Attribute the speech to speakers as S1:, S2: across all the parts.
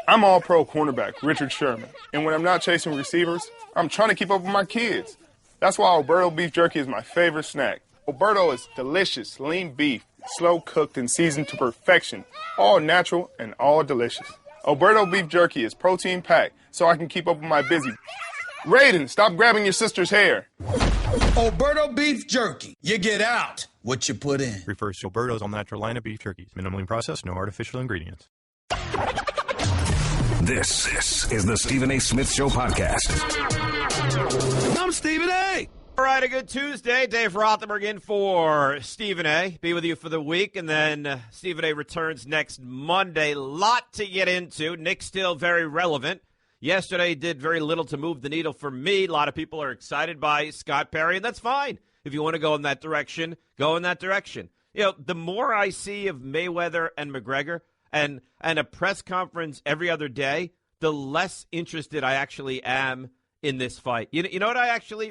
S1: I'm all-pro cornerback Richard Sherman, and when I'm not chasing receivers, I'm trying to keep up with my kids. That's why Alberto beef jerky is my favorite snack. Alberto is delicious, lean beef, slow cooked and seasoned to perfection, all natural and all delicious. Alberto beef jerky is protein-packed, so I can keep up with my busy. Raiden, stop grabbing your sister's hair.
S2: Alberto beef jerky. You get out what you put in.
S3: Refers to Alberto's all-natural line of beef jerkies. Minimally processed, no artificial ingredients.
S4: This is the Stephen A. Smith Show podcast.
S2: I'm Stephen A.
S5: All right, a good Tuesday. Dave Rothenberg in for Stephen A. Be with you for the week, and then Stephen A. returns next Monday. Lot to get into. Knicks still very relevant. Yesterday did very little to move the needle for me. A lot of people are excited by Scott Perry, and that's fine. If you want to go in that direction, go in that direction. You know, the more I see of Mayweather and McGregor and a press conference every other day, the less interested I actually am in this fight. You know what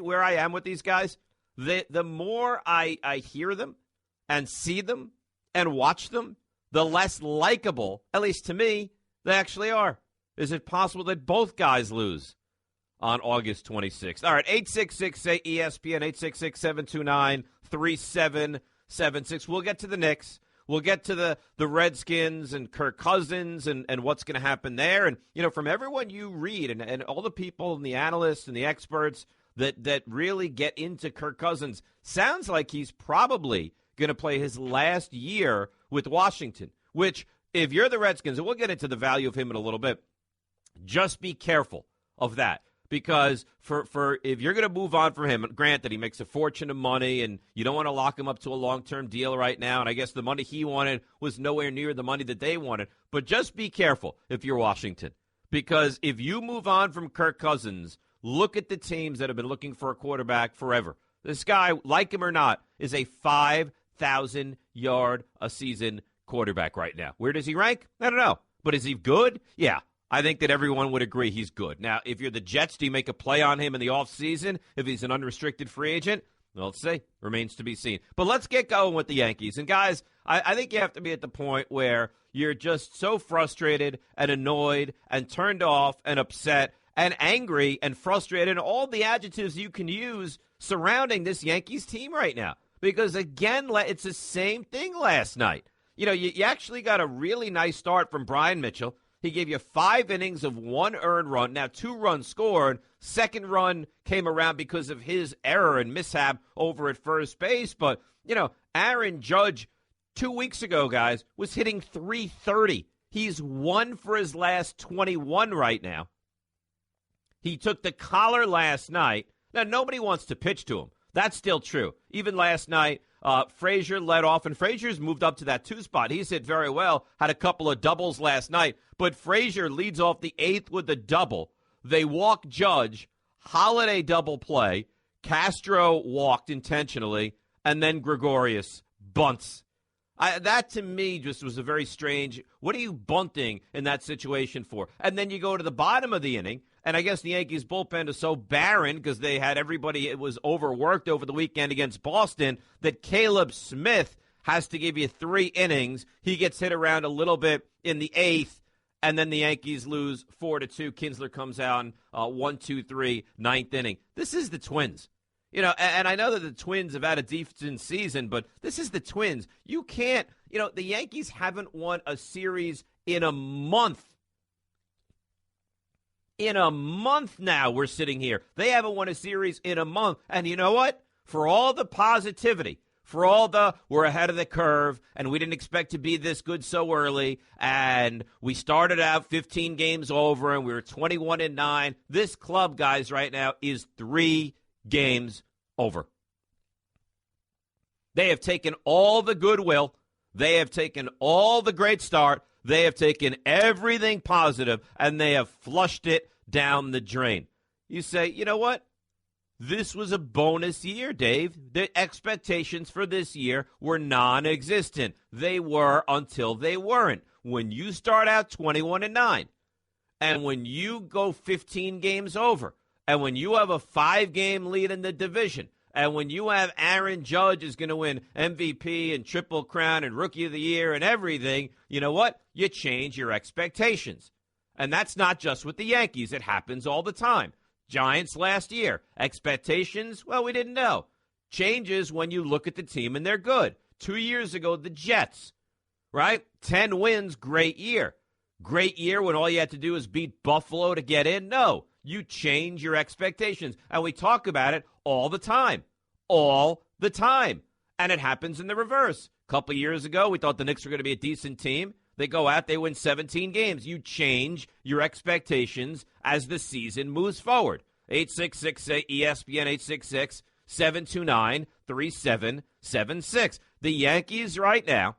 S5: where I am with these guys? The more I hear them and see them and watch them, the less likable, at least to me, they actually are. Is it possible that both guys lose on August 26th? All right, 866-ESPN, 866-729-3776. We'll get to the Knicks. We'll get to the Redskins and Kirk Cousins and what's going to happen there. And, you know, from everyone you read and all the people and the analysts and the experts that really get into Kirk Cousins, sounds like he's probably going to play his last year with Washington, which, if you're the Redskins, and we'll get into the value of him in a little bit, just be careful of that. Because for if you're going to move on from him, granted, he makes a fortune of money, and you don't want to lock him up to a long-term deal right now, and I guess the money he wanted was nowhere near the money that they wanted. But just be careful if you're Washington. Because if you move on from Kirk Cousins, look at the teams that have been looking for a quarterback forever. This guy, like him or not, is a 5,000-yard-a-season quarterback right now. Where does he rank? I don't know. But is he good? Yeah. I think that everyone would agree he's good. Now, if you're the Jets, do you make a play on him in the offseason if he's an unrestricted free agent? Well, let's see. Remains to be seen. But let's get going with the Yankees. And, guys, I think you have to be at the point where you're just so frustrated and annoyed and turned off and upset and angry and frustrated and all the adjectives you can use surrounding this Yankees team right now. Because, again, it's the same thing last night. You know, you actually got a really nice start from Brian Mitchell. He gave you 5 innings of 1 earned run. Now, 2 runs scored. Second run came around because of his error and mishap over at first base. But, you know, Aaron Judge, 2 weeks ago, guys, was hitting .330. He's 1 for his last 21 right now. He took the collar last night. Now, nobody wants to pitch to him. That's still true. Even last night, Frazier led off, and Frazier's moved up to that 2 spot. He's hit very well, had a couple of doubles last night. But Frazier leads off the 8th with a double. They walk Judge, Holiday double play, Castro walked intentionally, and then Gregorius bunts. That, to me, just was a very strange, what are you bunting in that situation for? And then you go to the bottom of the inning, and I guess the Yankees' bullpen is so barren because they had everybody, it was overworked over the weekend against Boston, that Caleb Smith has to give you 3 innings. He gets hit around a little bit in the 8th, and then the Yankees lose 4-2. Kinsler comes out 1-2-3, 9th inning. This is the Twins. You know, and I know that the Twins have had a decent season, but this is the Twins. You can't, you know, the Yankees haven't won a series in a month. In a month now, we're sitting here. They haven't won a series in a month. And you know what? For all the positivity, for all the we're ahead of the curve, and we didn't expect to be this good so early, and we started out 15 games over, and we were 21-9. This club, guys, right now is 3 games over. They have taken all the goodwill. They have taken all the great start. They have taken everything positive, and they have flushed it down the drain. You say, you know what? This was a bonus year, Dave. The expectations for this year were non-existent. They were until they weren't. When you start out 21-9, and when you go 15 games over, and when you have a 5-game lead in the division, and when you have Aaron Judge is going to win MVP and Triple Crown and Rookie of the Year and everything, you know what? You change your expectations. And that's not just with the Yankees. It happens all the time. Giants last year. Expectations, well, we didn't know. Changes when you look at the team and they're good. 2 years ago, the Jets, right? 10 wins, great year. Great year when all you had to do is beat Buffalo to get in? No. You change your expectations. And we talk about it all the time. All the time. And it happens in the reverse. A couple years ago, we thought the Knicks were going to be a decent team. They go out, they win 17 games. You change your expectations as the season moves forward. 866-ESPN, 866-729-3776. The Yankees right now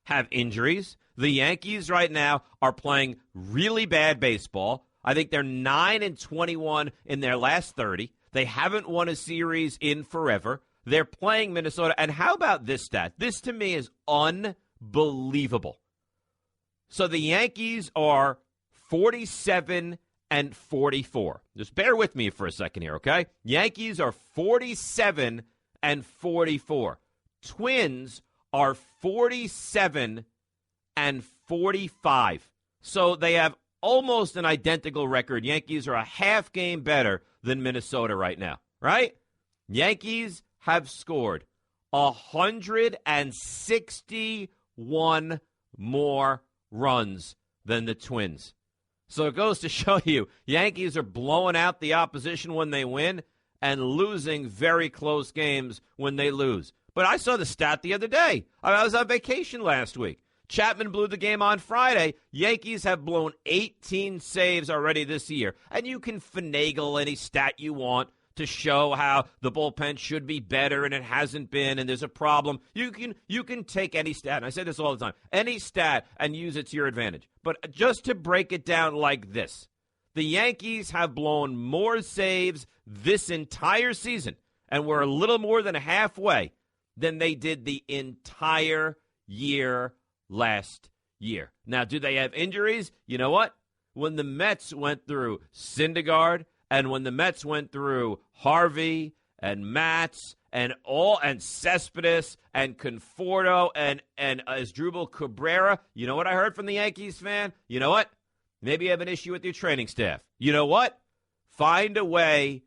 S5: have injuries. The Yankees right now are playing really bad baseball. I think they're 9-21 in their last 30. They haven't won a series in forever. They're playing Minnesota. And how about this stat? This to me is unbelievable. So the Yankees are 47-44. Just bear with me for a second here, okay? Yankees are 47-44. Twins are 47-45. So they have almost an identical record. Yankees are a half game better than Minnesota right now, right? Yankees have scored 161 more runs than the Twins. So it goes to show you, Yankees are blowing out the opposition when they win and losing very close games when they lose. But I saw the stat the other day. I was on vacation last week. Chapman blew the game on Friday. Yankees have blown 18 saves already this year. And you can finagle any stat you want to show how the bullpen should be better and it hasn't been and there's a problem. You can take any stat, and I say this all the time, any stat and use it to your advantage. But just to break it down like this, the Yankees have blown more saves this entire season, and we're a little more than halfway, than they did the entire year last year. Now, do they have injuries? You know what? When the Mets went through Syndergaard, and when the Mets went through Harvey and Matz and Cespedes and Conforto and Asdrubal Cabrera, you know what I heard from the Yankees fan? You know what? Maybe you have an issue with your training staff. You know what? Find a way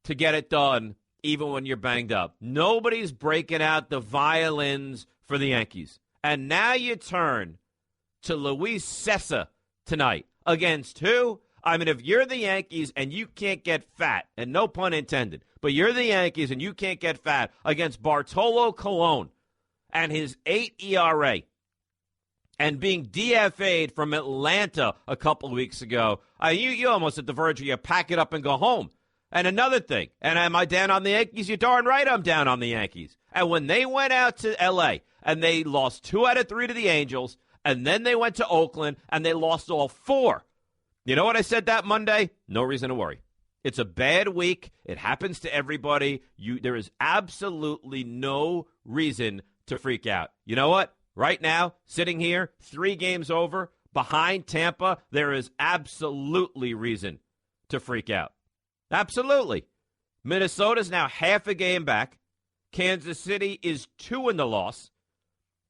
S5: to get it done even when you're banged up. Nobody's breaking out the violins for the Yankees. And now you turn to Luis Cessa tonight. Against who? I mean, if you're the Yankees and you can't get fat, and no pun intended, but you're the Yankees and you can't get fat against Bartolo Colon and his 8 ERA and being DFA'd from Atlanta a couple of weeks ago, you almost at the verge where you pack it up and go home. And another thing, and am I down on the Yankees? You're darn right I'm down on the Yankees. And when they went out to L.A. and they lost 2 out of 3 to the Angels, and then they went to Oakland and they lost all 4. You know what I said that Monday? No reason to worry. It's a bad week. It happens to everybody. There is absolutely no reason to freak out. You know what? Right now, sitting here, 3 games over, behind Tampa, there is absolutely reason to freak out. Absolutely. Minnesota's now half a game back. Kansas City is 2 in the loss.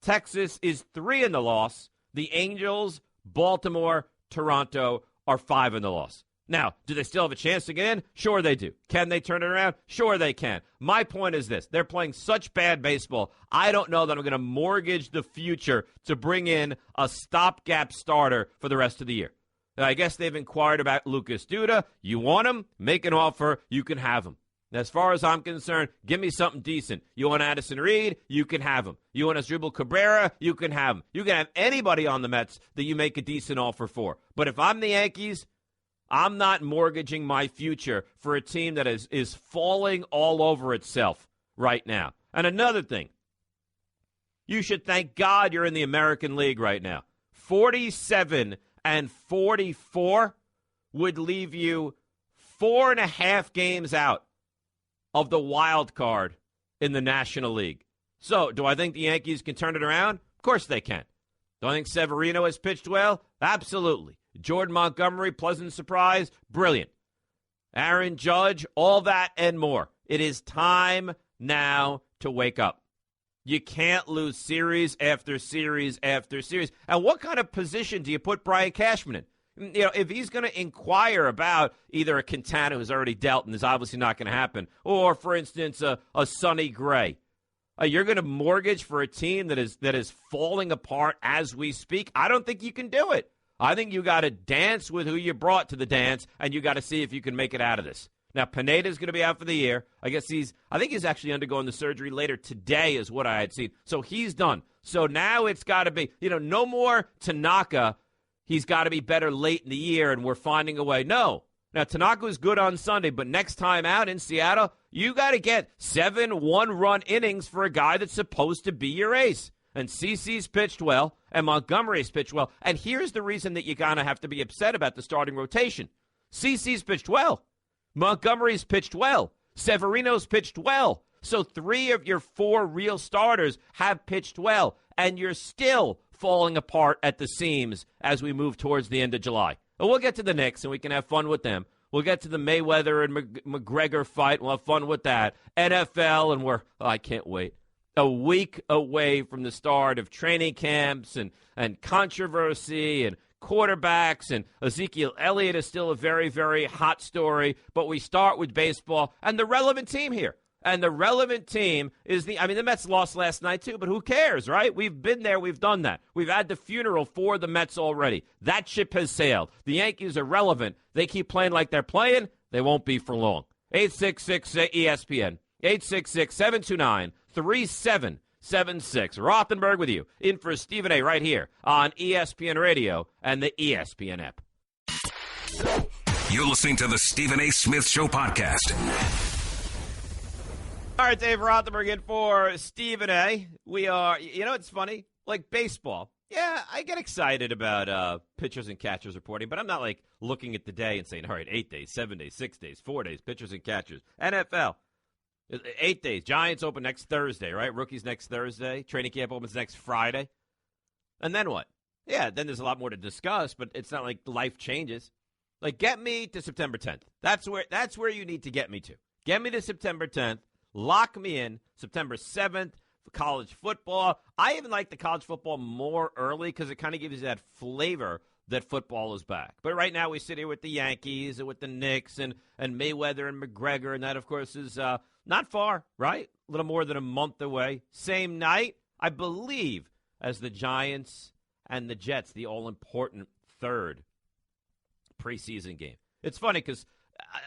S5: Texas is 3 in the loss. The Angels, Baltimore, Toronto are 5 in the loss. Now, do they still have a chance to get in? Sure they do. Can they turn it around? Sure they can. My point is this. They're playing such bad baseball, I don't know that I'm going to mortgage the future to bring in a stopgap starter for the rest of the year. I guess they've inquired about Lucas Duda. You want him? Make an offer. You can have him. As far as I'm concerned, give me something decent. You want Addison Reed? You can have him. You want Asdrubal Cabrera? You can have him. You can have anybody on the Mets that you make a decent offer for. But if I'm the Yankees, I'm not mortgaging my future for a team that is falling all over itself right now. And another thing, you should thank God you're in the American League right now. 47-44 would leave you 4.5 games out of the wild card in the National League. So, do I think the Yankees can turn it around? Of course they can. Do I think Severino has pitched well? Absolutely. Jordan Montgomery, pleasant surprise, brilliant. Aaron Judge, all that and more. It is time now to wake up. You can't lose series after series after series. And what kind of position do you put Brian Cashman in? If he's going to inquire about either a Quintana who's already dealt and is obviously not going to happen, or, for instance, a Sonny Gray, you're going to mortgage for a team that is falling apart as we speak? I don't think you can do it. I think you got to dance with who you brought to the dance, and you got to see if you can make it out of this. Now, Pineda's going to be out for the year. I think he's actually undergoing the surgery later today is what I had seen. So he's done. So now it's got to be, no more Tanaka. He's got to be better late in the year, and we're finding a way. No. Now, Tanaka was good on Sunday, but next time out in Seattle, you got to get 7 one-run innings for a guy that's supposed to be your ace. And CC's pitched well, and Montgomery's pitched well. And here's the reason that you're going to have to be upset about the starting rotation. CC's pitched well. Montgomery's pitched well. Severino's pitched well. So 3 of your 4 real starters have pitched well, and you're still falling apart at the seams as we move towards the end of July. But we'll get to the Knicks, and we can have fun with them. We'll get to the Mayweather and McGregor fight. We'll have fun with that. NFL, and I can't wait. A week away from the start of training camps and controversy and quarterbacks, and Ezekiel Elliott is still a very, very hot story. But we start with baseball and the relevant team here. And the relevant team is the Mets lost last night too, but who cares, right? We've been there. We've done that. We've had the funeral for the Mets already. That ship has sailed. The Yankees are relevant. They keep playing like they're playing. They won't be for long. 866-ESPN, 866-729-3776. Rothenberg with you. In for Stephen A. right here on ESPN Radio and the ESPN app.
S4: You're listening to the Stephen A. Smith Show podcast.
S5: All right, Dave Rothenberg in for Stephen A. We are, it's funny, like baseball. Yeah, I get excited about pitchers and catchers reporting, but I'm not like looking at the day and saying, all right, 8 days, 7 days, 6 days, 4 days, pitchers and catchers. NFL, 8 days. Giants open next Thursday, right? Rookies next Thursday. Training camp opens next Friday. And then what? Yeah, then there's a lot more to discuss, but it's not like life changes. Like, get me to September 10th. That's where you need to get me to. Get me to September 10th. Lock me in September 7th for college football. I even like the college football more early because it kind of gives you that flavor that football is back. But right now we sit here with the Yankees and with the Knicks and Mayweather and McGregor, and that, of course, is not far, right? A little more than a month away. Same night, I believe, as the Giants and the Jets, the all-important third preseason game. It's funny because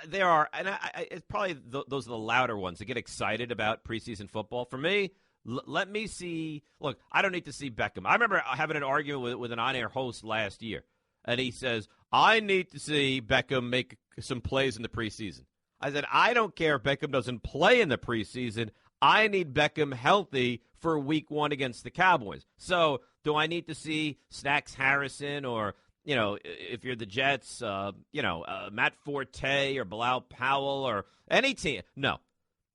S5: there are, and it's probably those are the louder ones that get excited about preseason football. For me, let me see. Look, I don't need to see Beckham. I remember having an argument with an on-air host last year, and he says, I need to see Beckham make some plays in the preseason. I said, I don't care if Beckham doesn't play in the preseason. I need Beckham healthy for week 1 against the Cowboys. So do I need to see Snacks Harrison or, if you're the Jets, Matt Forte or Bilal Powell or any team? No.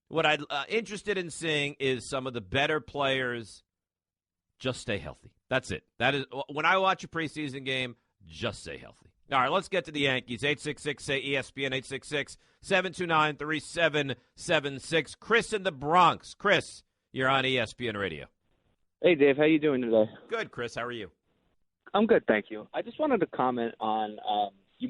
S5: What I'm interested in seeing is some of the better players just stay healthy. That's it. That is when I watch a preseason game, just stay healthy. All right, let's get to the Yankees. 866-ESPN, 866-729-3776. Chris in the Bronx. Chris, you're on ESPN Radio.
S6: Hey, Dave. How you doing today?
S5: Good, Chris. How are you?
S6: I'm good, thank you. I just wanted to comment on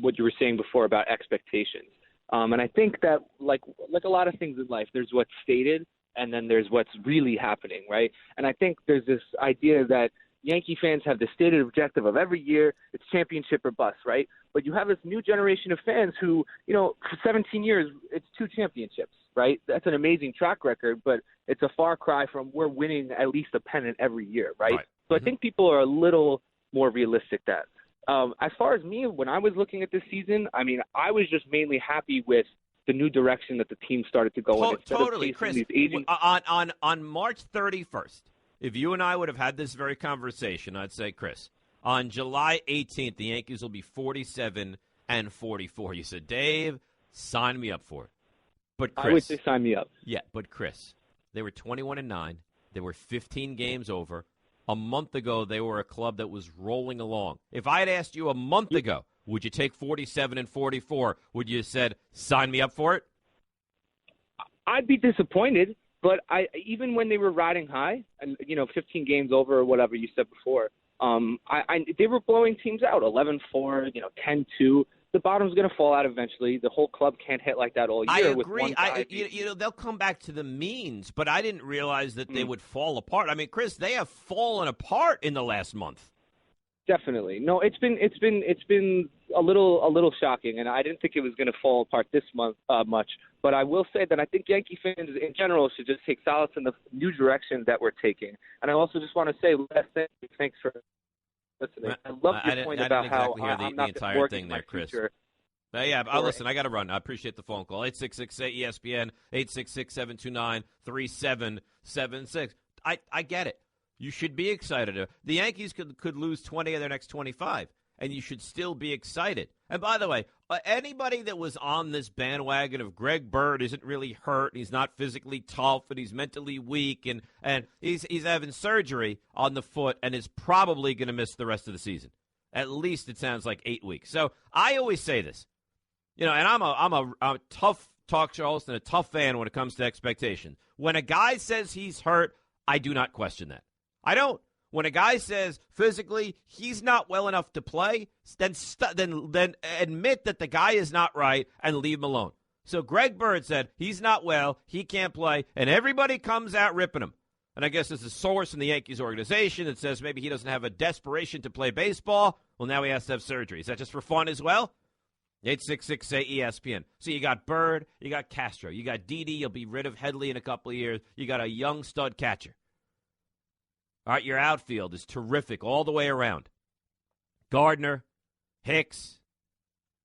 S6: what you were saying before about expectations. And I think that, like a lot of things in life, there's what's stated and then there's what's really happening, right? And I think there's this idea that Yankee fans have the stated objective of every year, it's championship or bust, right? But you have this new generation of fans who, for 17 years, it's 2 championships, right? That's an amazing track record, but it's a far cry from we're winning at least a pennant every year, right? So I think people are a little more realistic that. As far as me, when I was looking at this season, I was just mainly happy with the new direction that the team started to go in.
S5: Totally, Chris. On March 31st, if you and I would have had this very conversation, I'd say, Chris, on July 18th, the Yankees will be 47-44. You said, Dave, sign me up for it. But Chris,
S6: I would say sign me up.
S5: Yeah, but Chris, they were 21-9. They were 15 games over. A month ago, they were a club that was rolling along. If I had asked you a month ago, would you take 47-44? Would you have said, sign me up for it?
S6: I'd be disappointed, But even when they were riding high, and 15 games over or whatever you said before, they were blowing teams out 11-4, 10-2. The bottom's going to fall out eventually. The whole club can't hit like that all year.
S5: I agree.
S6: With one guy.
S5: They'll come back to the means, but I didn't realize that they would fall apart. I mean, Chris, they have fallen apart in the last month.
S6: Definitely. No, it's been a little shocking, and I didn't think it was going to fall apart this month much. But I will say that I think Yankee fans in general should just take solace in the new direction that we're taking. And I also just want to say, thanks for listening. I love your point about how I'm not the entire thing there, Chris.
S5: Listen, I got to run. I appreciate the phone call. 866-ESPN, 866-729-3776. I get it. You should be excited. The Yankees could lose 20 of their next 25, and you should still be excited. And by the way, anybody that was on this bandwagon of Greg Bird isn't really hurt, and he's not physically tough, and he's mentally weak, and he's having surgery on the foot and is probably going to miss the rest of the season. At least it sounds like 8 weeks. So I always say this, and I'm a tough talk show host and a tough fan when it comes to expectations. When a guy says he's hurt, I do not question that. I don't. When a guy says physically he's not well enough to play, then admit that the guy is not right and leave him alone. So Greg Bird said he's not well, he can't play, and everybody comes out ripping him. And I guess there's a source in the Yankees organization that says maybe he doesn't have a desperation to play baseball. Well, now he has to have surgery. Is that just for fun as well? 866-ESPN. So you got Bird, you got Castro, you got Didi, you'll be rid of Headley in a couple of years. You got a young stud catcher. All right, your outfield is terrific all the way around. Gardner, Hicks,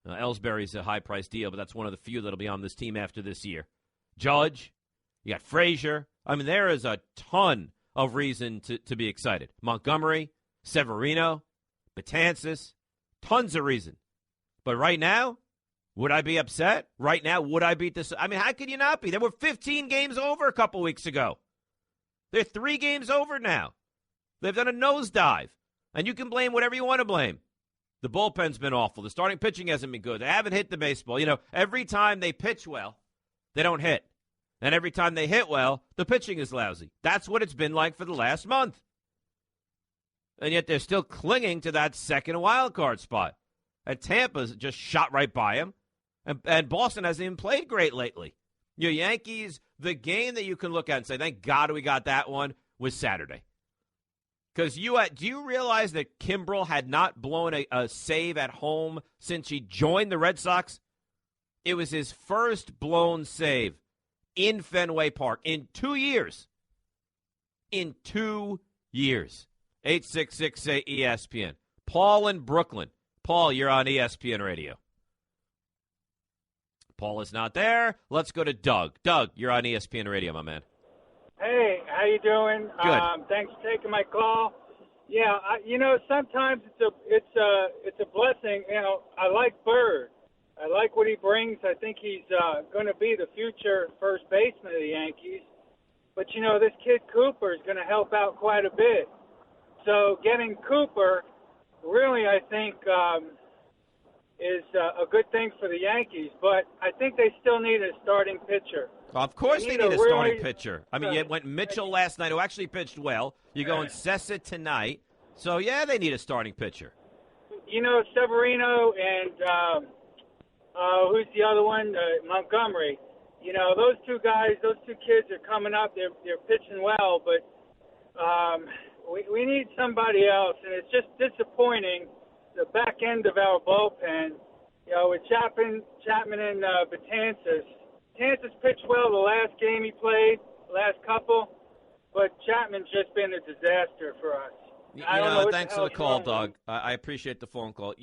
S5: Ellsbury's a high-priced deal, but that's one of the few that'll be on this team after this year. Judge, you got Frazier. I mean, there is a ton of reason to be excited. Montgomery, Severino, Betances, tons of reason. But right now, would I be upset? Right now, would I beat this? I mean, how could you not be? They were 15 games over a couple weeks ago. They're 3 games over now. They've done a nosedive. And you can blame whatever you want to blame. The bullpen's been awful. The starting pitching hasn't been good. They haven't hit the baseball. Every time they pitch well, they don't hit. And every time they hit well, the pitching is lousy. That's what it's been like for the last month. And yet they're still clinging to that second wild card spot. And Tampa's just shot right by them. And Boston hasn't even played great lately. Your Yankees, the game that you can look at and say, thank God we got that one, was Saturday. Because do you realize that Kimbrel had not blown a save at home since he joined the Red Sox? It was his first blown save in Fenway Park in 2 years. In 2 years. 866-ESPN. Paul in Brooklyn. Paul, you're on ESPN Radio. Paul is not there. Let's go to Doug. Doug, you're on ESPN Radio, my man.
S7: Hey, how you doing?
S5: Good.
S7: Thanks for taking my call. Yeah, sometimes it's a blessing. I like Bird. I like what he brings. I think he's going to be the future first baseman of the Yankees. But this kid Cooper is going to help out quite a bit. So getting Cooper, really, I think, is a good thing for the Yankees. But I think they still need a starting pitcher.
S5: Of course they need a starting pitcher. I mean, you went Mitchell last night, who actually pitched well. You're going Sessa tonight. So, yeah, they need a starting pitcher.
S7: Severino and who's the other one? Montgomery. Those two guys, those two kids are coming up. They're pitching well, but we need somebody else. And it's just disappointing, the back end of our bullpen, with Chapman and Betances. Betances pitched well the last game he played, last couple, but Chapman's just been a disaster for us.
S5: Thanks for the call, Doug. I appreciate the phone call.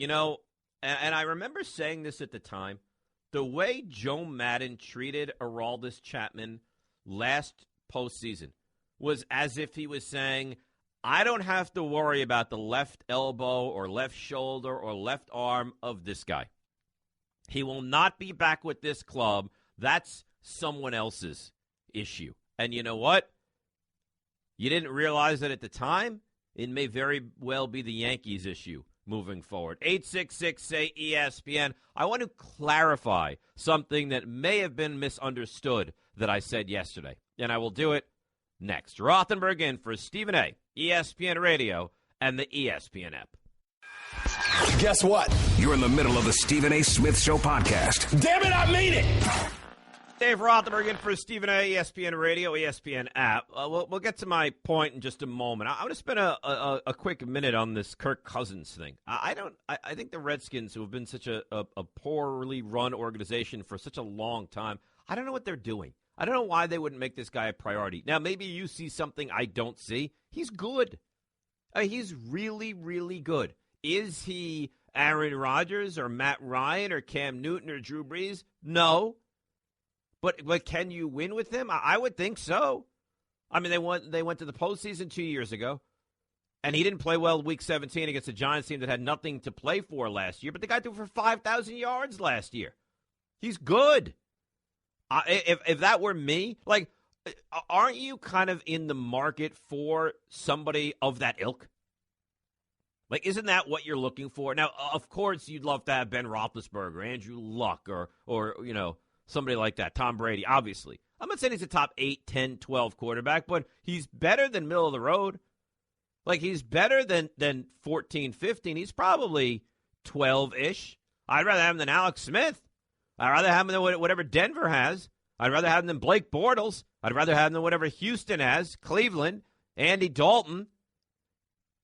S5: And I remember saying this at the time, the way Joe Madden treated Aroldis Chapman last postseason was as if he was saying, I don't have to worry about the left elbow or left shoulder or left arm of this guy. He will not be back with this club. That's someone else's issue. And you know what? You didn't realize that at the time. It may very well be the Yankees' issue moving forward. 866-ESPN. I want to clarify something that may have been misunderstood that I said yesterday. and I will do it next. Rothenberg in for Stephen A., ESPN Radio, and the ESPN app.
S2: Guess what?
S4: You're in the middle of the Stephen A. Smith Show podcast.
S2: Damn it, I mean it!
S5: Dave Rothenberg in for Stephen A., ESPN Radio, ESPN app. We'll get to my point in just a moment. I want to spend a quick minute on this Kirk Cousins thing. I think the Redskins, who have been such a poorly run organization for such a long time, I don't know what they're doing. I don't know why they wouldn't make this guy a priority. Now, maybe you see something I don't see. He's good. He's really, really good. Is he Aaron Rodgers or Matt Ryan or Cam Newton or Drew Brees? No. But can you win with him? I would think so. I mean, they went to the postseason 2 years ago, and he didn't play well Week 17 against a Giants team that had nothing to play for last year, but the guy threw for 5,000 yards last year. He's good. If that were me, like, aren't you kind of in the market for somebody of that ilk? Like, isn't that what you're looking for? Now, of course, you'd love to have Ben Roethlisberger, Andrew Luck, or you know, somebody like that, Tom Brady, obviously. I'm not saying he's a top 8, 10, 12 quarterback, but he's better than middle of the road. Like, he's better than 14, 15. He's probably 12-ish. I'd rather have him than Alex Smith. I'd rather have him than whatever Denver has. I'd rather have him than Blake Bortles. I'd rather have him than whatever Houston has, Cleveland, Andy Dalton.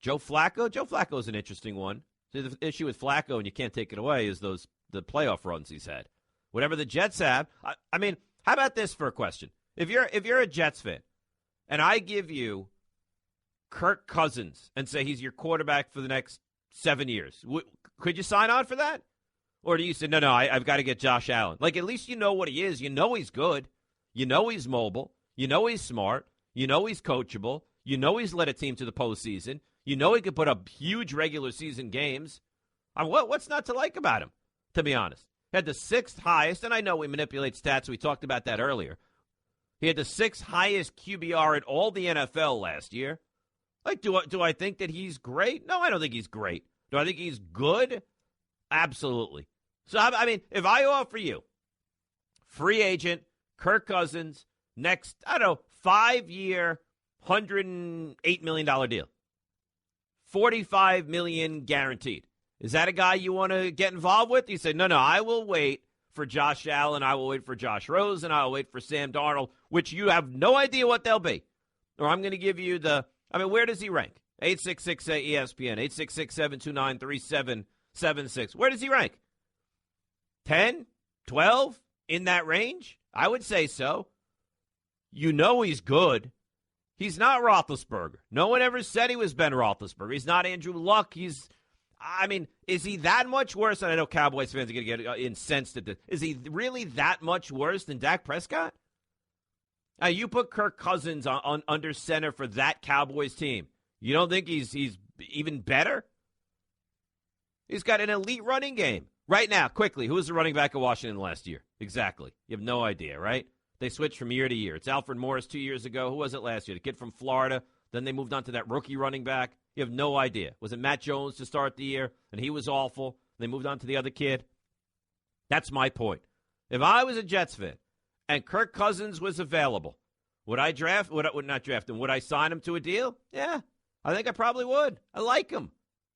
S5: Joe Flacco? Joe Flacco's an interesting one. See, the issue with Flacco, and you can't take it away, is the playoff runs he's had. Whatever the Jets have. I mean, how about this for a question? If you're a Jets fan, and I give you Kirk Cousins and say he's your quarterback for the next 7 years, could you sign on for that? Or do you say, no, I've got to get Josh Allen? Like, at least you know what he is. You know he's good. You know he's mobile. You know he's smart. You know he's coachable. You know he's led a team to the postseason. You know he could put up huge regular season games. What's not to like about him, to be honest? He had the 6th highest, and I know we manipulate stats. We talked about that earlier. He had the 6th highest QBR in all the NFL last year. Like, do I think that he's great? No, I don't think he's great. Do I think he's good? Absolutely. So, I mean, if I offer you free agent, Kirk Cousins, next, 5-year, $108 million deal, $45 million guaranteed. Is that a guy you want to get involved with? You say, no, I will wait for Josh Allen. I will wait for Josh Rosen. I will wait for Sam Darnold, which you have no idea what they'll be. Or I'm going to give you where does he rank? 866-ESPN, 866-729-3776. Where does he rank? 10, 12, in that range? I would say so. You know he's good. He's not Roethlisberger. No one ever said he was Ben Roethlisberger. He's not Andrew Luck. Is he that much worse? And I know Cowboys fans are going to get incensed at this. Is he really that much worse than Dak Prescott? You put Kirk Cousins on under center for that Cowboys team. You don't think he's even better? He's got an elite running game. Right now, quickly, who was the running back of Washington last year? Exactly. You have no idea, right? They switch from year to year. It's Alfred Morris 2 years ago. Who was it last year? The kid from Florida. Then they moved on to that rookie running back. You have no idea. Was it Matt Jones to start the year? And he was awful. They moved on to the other kid. That's my point. If I was a Jets fan and Kirk Cousins was available, would I not draft him? Would I sign him to a deal? Yeah, I think I probably would. I like him.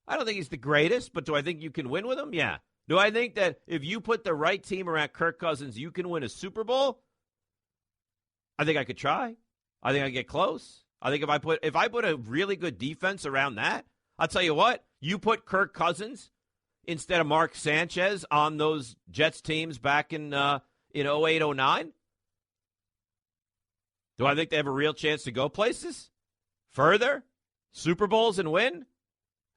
S5: I don't think he's the greatest, but do I think you can win with him? Yeah. Do I think that if you put the right team around Kirk Cousins, you can win a Super Bowl? I think I could try. I think I get close. I think if I put a really good defense around that, I'll tell you what, you put Kirk Cousins instead of Mark Sanchez on those Jets teams back in 08, 09. Do I think they have a real chance to go places? Further? Super Bowls and win?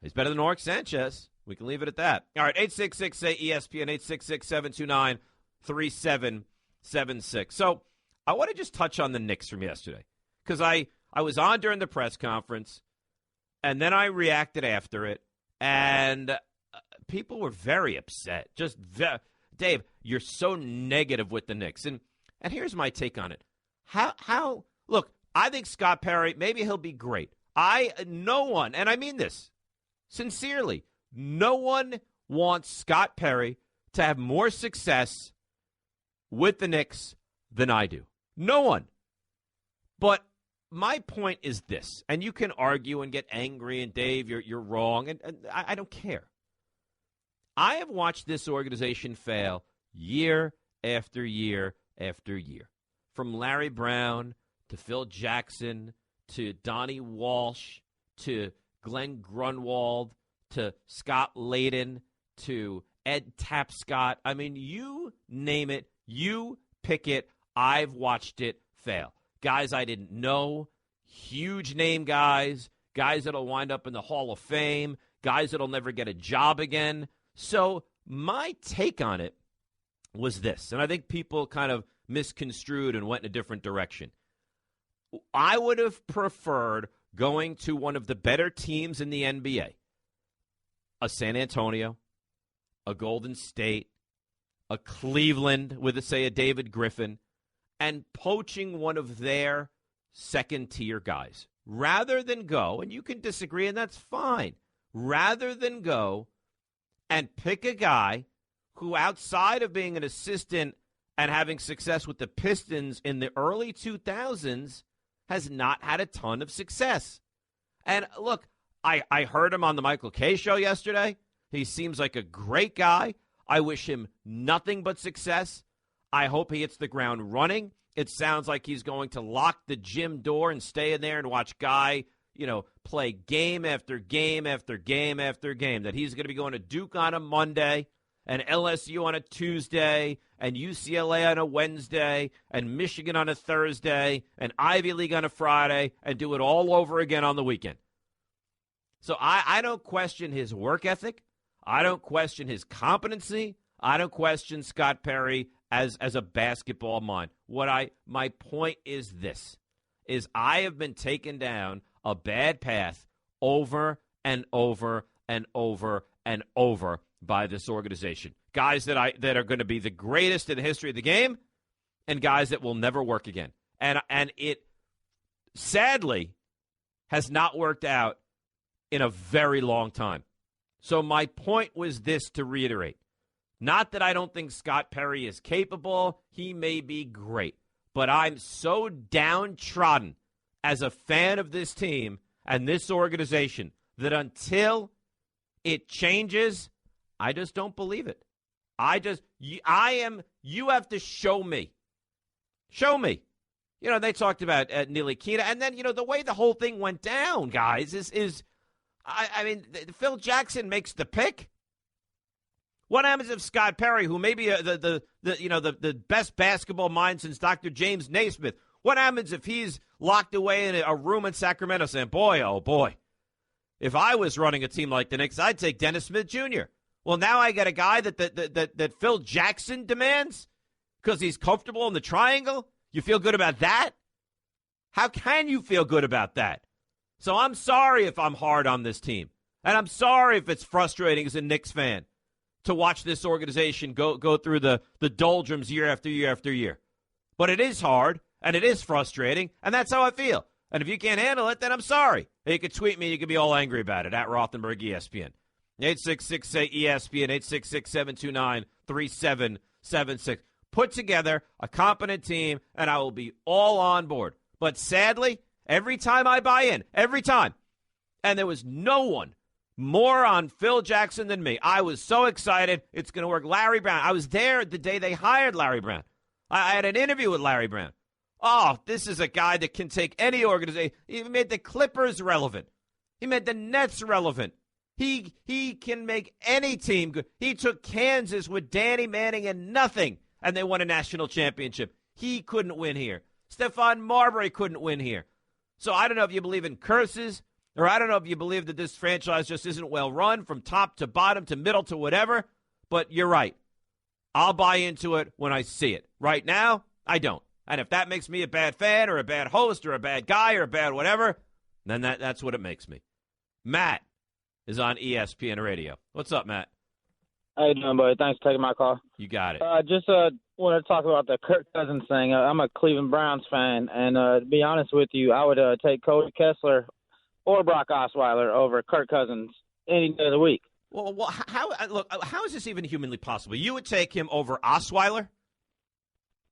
S5: He's better than Mark Sanchez. We can leave it at that. All right, 866-ESPN, 866-729-3776. So I want to just touch on the Knicks from yesterday because I was on during the press conference, and then I reacted after it, and people were very upset. Dave, you're so negative with the Knicks. And here's my take on it. Look, I think Scott Perry, maybe he'll be great. No one, and I mean this sincerely, no one wants Scott Perry to have more success with the Knicks than I do. No one. But my point is this, and you can argue and get angry, and Dave, you're wrong, and I don't care. I have watched this organization fail year after year after year. From Larry Brown to Phil Jackson to Donnie Walsh to Glenn Grunwald to Scott Layden to Ed Tapscott. I mean, you name it, you pick it, I've watched it fail. Guys I didn't know, huge name guys that'll wind up in the Hall of Fame, guys that'll never get a job again. So my take on it was this, and I think people kind of misconstrued and went in a different direction. I would have preferred going to one of the better teams in the NBA, a San Antonio, a Golden State, a Cleveland with, say, a David Griffin, and poaching one of their second-tier guys. Rather than go, and you can disagree, and that's fine, rather than go and pick a guy who, outside of being an assistant and having success with the Pistons in the early 2000s, has not had a ton of success. And look, I heard him on the Michael Kay show yesterday. He seems like a great guy. I wish him nothing but success. I hope he hits the ground running. It sounds like he's going to lock the gym door and stay in there and watch Guy, play game after game after game after game. That he's going to be going to Duke on a Monday and LSU on a Tuesday and UCLA on a Wednesday and Michigan on a Thursday and Ivy League on a Friday and do it all over again on the weekend. So I don't question his work ethic. I don't question his competency. I don't question Scott Perry as a basketball mind. My point is this, is I have been taken down a bad path over and over and over and over by this organization. Guys that are going to be the greatest in the history of the game and guys that will never work again. And it sadly has not worked out in a very long time. So my point was this, to reiterate. Not that I don't think Scott Perry is capable. He may be great. But I'm so downtrodden as a fan of this team and this organization that until it changes, I just don't believe it. You have to show me. Show me. They talked about Neely Keena. And then, the way the whole thing went down, guys, is Phil Jackson makes the pick. What happens if Scott Perry, who may be the best basketball mind since Dr. James Naismith, what happens if he's locked away in a room in Sacramento saying, boy, oh boy, if I was running a team like the Knicks, I'd take Dennis Smith Jr. Well, now I got a guy that Phil Jackson demands because he's comfortable in the triangle. You feel good about that? How can you feel good about that? So I'm sorry if I'm hard on this team. And I'm sorry if it's frustrating as a Knicks fan to watch this organization go through the doldrums year after year after year. But it is hard, and it is frustrating, and that's how I feel. And if you can't handle it, then I'm sorry. You can tweet me, you can be all angry about it, at Rothenberg ESPN. 866-ESPN, 866-729-3776. Put together a competent team, and I will be all on board. But sadly, every time I buy in, every time, and there was no one more on Phil Jackson than me. I was so excited. It's going to work. Larry Brown. I was there the day they hired Larry Brown. I had an interview with Larry Brown. Oh, this is a guy that can take any organization. He made the Clippers relevant. He made the Nets relevant. He can make any team good. He took Kansas with Danny Manning and nothing, and they won a national championship. He couldn't win here. Stephon Marbury couldn't win here. So I don't know if you believe in curses, or I don't know if you believe that this franchise just isn't well run from top to bottom to middle to whatever, but you're right. I'll buy into it when I see it. Right now, I don't. And if that makes me a bad fan or a bad host or a bad guy or a bad whatever, then that's what it makes me. Matt is on ESPN Radio. What's up, Matt?
S8: How you doing, buddy? Thanks for taking my call.
S5: You got it.
S8: Just wanted to talk about the Kirk Cousins thing. I'm a Cleveland Browns fan, and to be honest with you, I would take Cody Kessler or Brock Osweiler over Kirk Cousins any day of the week.
S5: Well, how is this even humanly possible? You would take him over Osweiler?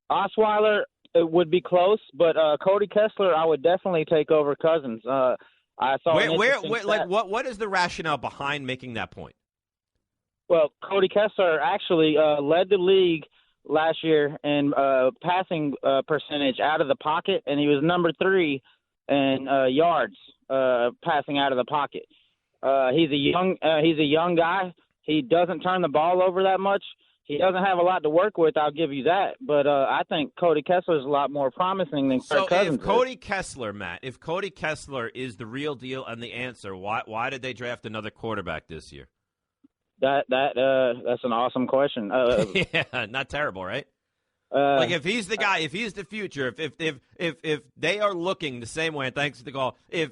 S8: Osweiler, it would be close, but Cody Kessler, I would definitely take over Cousins. I saw
S5: what is the rationale behind making that point?
S8: Well, Cody Kessler actually led the league last year in passing percentage out of the pocket, and he was number 3 in yards passing out of the pocket. He's a young guy. He doesn't turn the ball over that much. He doesn't have a lot to work with, I'll give you that. But I think Cody Kessler is a lot more promising than Kirk Cousins.
S5: So if Cody Kessler, Matt, if Cody Kessler is the real deal and the answer, why did they draft another quarterback this year?
S8: That's an awesome question.
S5: Yeah, not terrible, right? Like if he's the guy, if he's the future, if they are looking the same way, and thanks for the call, if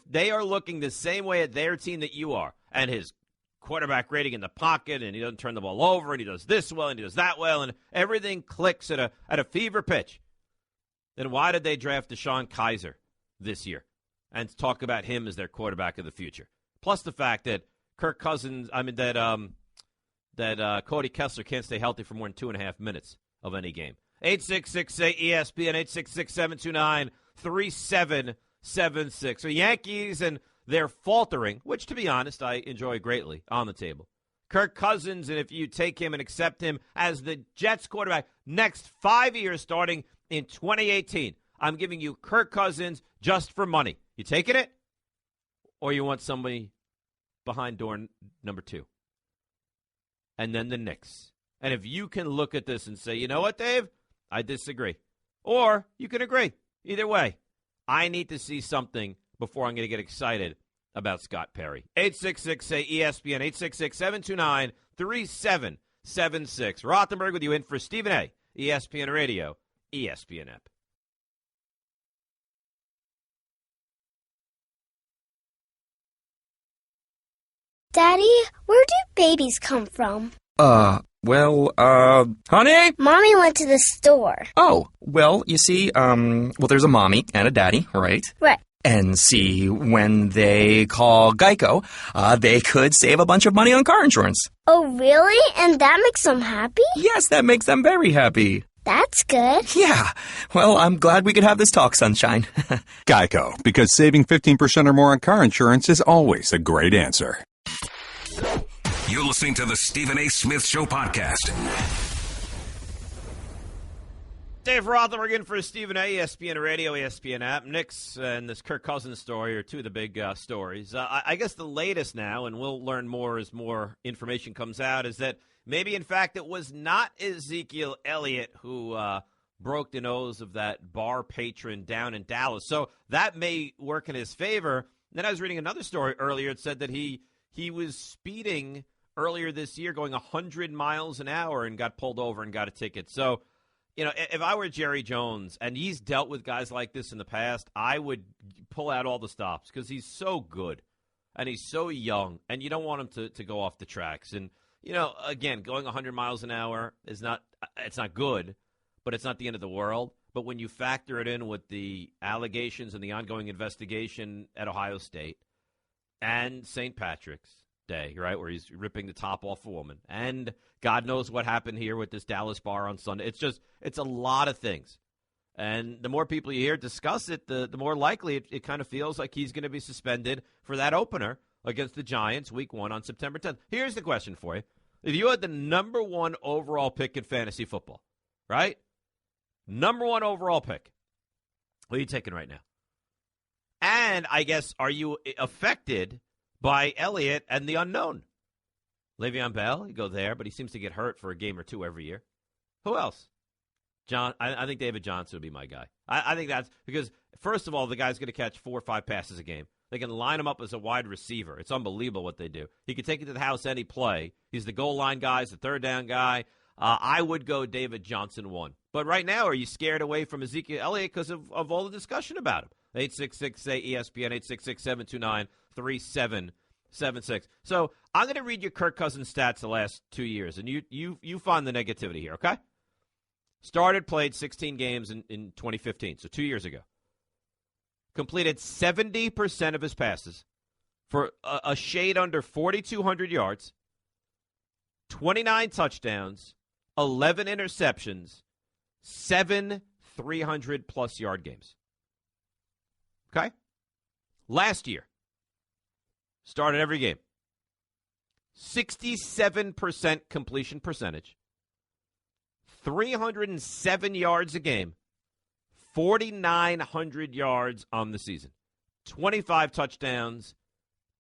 S5: they are looking the same way at their team that you are, and his quarterback rating in the pocket, and he doesn't turn the ball over, and he does this well, and he does that well, and everything clicks at a fever pitch, then why did they draft Deshaun Kaiser this year and talk about him as their quarterback of the future? Plus the fact that Kirk Cousins, that Cody Kessler can't stay healthy for more than 2.5 minutes of any game. 866-ESPN, 866-729-3776. So Yankees and they're faltering, which, to be honest, I enjoy greatly, on the table. Kirk Cousins, and if you take him and accept him as the Jets quarterback next 5 years starting in 2018, I'm giving you Kirk Cousins just for money. You taking it? Or you want somebody behind door number 2? And then the Knicks. And if you can look at this and say, you know what, Dave? I disagree. Or you can agree. Either way, I need to see something before I'm going to get excited about Scott Perry. 866-ESPN, 866-729-3776. Rothenberg with you in for Stephen A. ESPN Radio, ESPN app.
S9: Daddy, where do babies come from?
S10: Honey?
S9: Mommy went to the store.
S10: Oh, well, you see, there's a mommy and a daddy, right?
S9: Right.
S10: And see, when they call Geico, they could save a bunch of money on car insurance.
S9: Oh, really? And that makes them happy?
S10: Yes, that makes them very happy.
S9: That's good.
S10: Yeah. Well, I'm glad we could have this talk, sunshine.
S11: Geico, because saving 15% or more on car insurance is always a great answer.
S4: You're listening to the Stephen A. Smith Show podcast.
S5: Dave Rothenberg in for Stephen A. ESPN Radio, ESPN app. Knicks and this Kirk Cousins story are two of the big stories. I guess the latest now, and we'll learn more as more information comes out, is that maybe, in fact, it was not Ezekiel Elliott who broke the nose of that bar patron down in Dallas. So that may work in his favor. Then I was reading another story earlier. It said that he was speeding earlier this year, going 100 miles an hour, and got pulled over and got a ticket. So, you know, if I were Jerry Jones, and he's dealt with guys like this in the past, I would pull out all the stops because he's so good and he's so young, and you don't want him to go off the tracks. And, you know, again, going 100 miles an hour is not good, but it's not the end of the world. But when you factor it in with the allegations and the ongoing investigation at Ohio State and St. Patrick's Day, right, where he's ripping the top off a woman, and God knows what happened here with this Dallas bar on Sunday. It's a lot of things. And the more people you hear discuss it, the more likely it kind of feels like he's going to be suspended for that opener against the Giants week 1 on September 10th. Here's the question for you. If you had the number 1 overall pick in fantasy football, right? Number 1 overall pick. What are you taking right now? And I guess, are you affected by Elliott and the unknown? Le'Veon Bell, you go there, but he seems to get hurt for a game or two every year. Who else? I think David Johnson would be my guy. I think that's because, first of all, the guy's going to catch 4 or 5 passes a game. They can line him up as a wide receiver. It's unbelievable what they do. He can take it to the house any play. He's the goal line guy. He's the third down guy. I would go David Johnson 1. But right now, are you scared away from Ezekiel Elliott because of all the discussion about him? 866-ESPN, 866-729-3776. So I'm going to read you Kirk Cousins' stats the last 2 years, and you find the negativity here, okay? Played 16 games in 2015, so 2 years ago. Completed 70% of his passes for a shade under 4,200 yards, 29 touchdowns, 11 interceptions, 7 300-plus yard games. Okay? Last year, started every game. 67% completion percentage. 307 yards a game. 4,900 yards on the season. 25 touchdowns,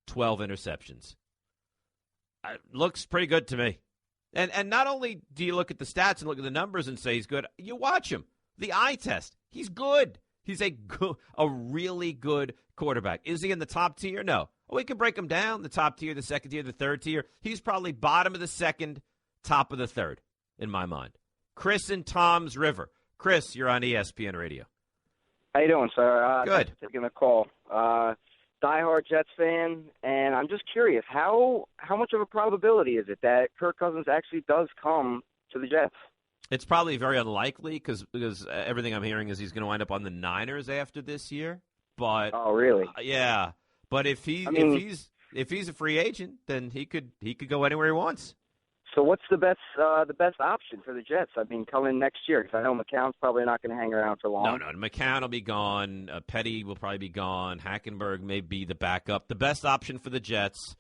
S5: 12 interceptions. Looks pretty good to me. And not only do you look at the stats and look at the numbers and say he's good, you watch him. The eye test. He's good. He's a really good quarterback. Is he in the top tier? No. We can break him down, the top tier, the second tier, the third tier. He's probably bottom of the second, top of the third, in my mind. Chris in Tom's River. Chris, you're on ESPN Radio.
S12: How you doing, sir?
S5: Good.
S12: Thanks for taking the call. Diehard Jets fan, and I'm just curious, how much of a probability is it that Kirk Cousins actually does come to the Jets?
S5: It's probably very unlikely because everything I'm hearing is he's going to wind up on the Niners after this year. But
S12: oh, really?
S5: Yeah. But if he's a free agent, then he could go anywhere he wants.
S12: So what's the best option for the Jets? I mean, coming next year, because I know McCown's probably not going to hang around for long.
S5: No, McCown will be gone. Petty will probably be gone. Hackenberg may be the backup. The best option for the Jets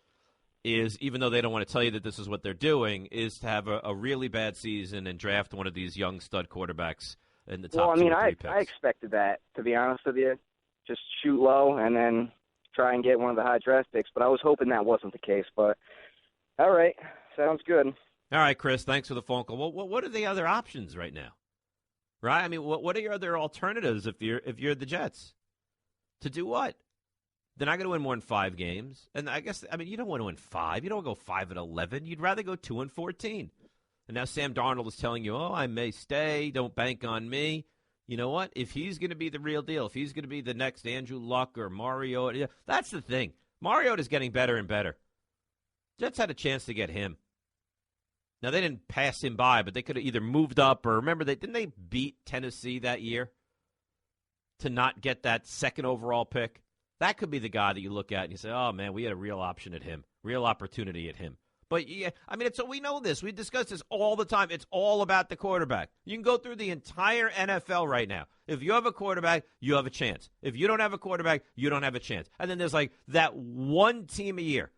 S5: is, even though they don't want to tell you that this is what they're doing, is to have a really bad season and draft one of these young stud quarterbacks in the top 2 or 3 picks.
S12: I expected that, to be honest with you. Just shoot low and then try and get one of the high draft picks. But I was hoping that wasn't the case. But all right. Sounds good.
S5: All right, Chris, thanks for the phone call. Well, what are the other options right now? Right? I mean, what are your other alternatives if you're the Jets? To do what? They're not going to win more than 5 games. And I mean, you don't want to win 5. You don't go 5-11. You'd rather go 2-14. And now Sam Darnold is telling you, I may stay. Don't bank on me. You know what? If he's going to be the real deal, if he's going to be the next Andrew Luck or Mariota, that's the thing. Mariota's getting better and better. Jets had a chance to get him. Now, they didn't pass him by, but they could have either moved up or, remember, didn't they beat Tennessee that year to not get that second overall pick? That could be the guy that you look at and you say, oh, man, we had a real option at him, real opportunity at him. But, yeah, I mean, we know this. We discuss this all the time. It's all about the quarterback. You can go through the entire NFL right now. If you have a quarterback, you have a chance. If you don't have a quarterback, you don't have a chance. And then there's like that one team a year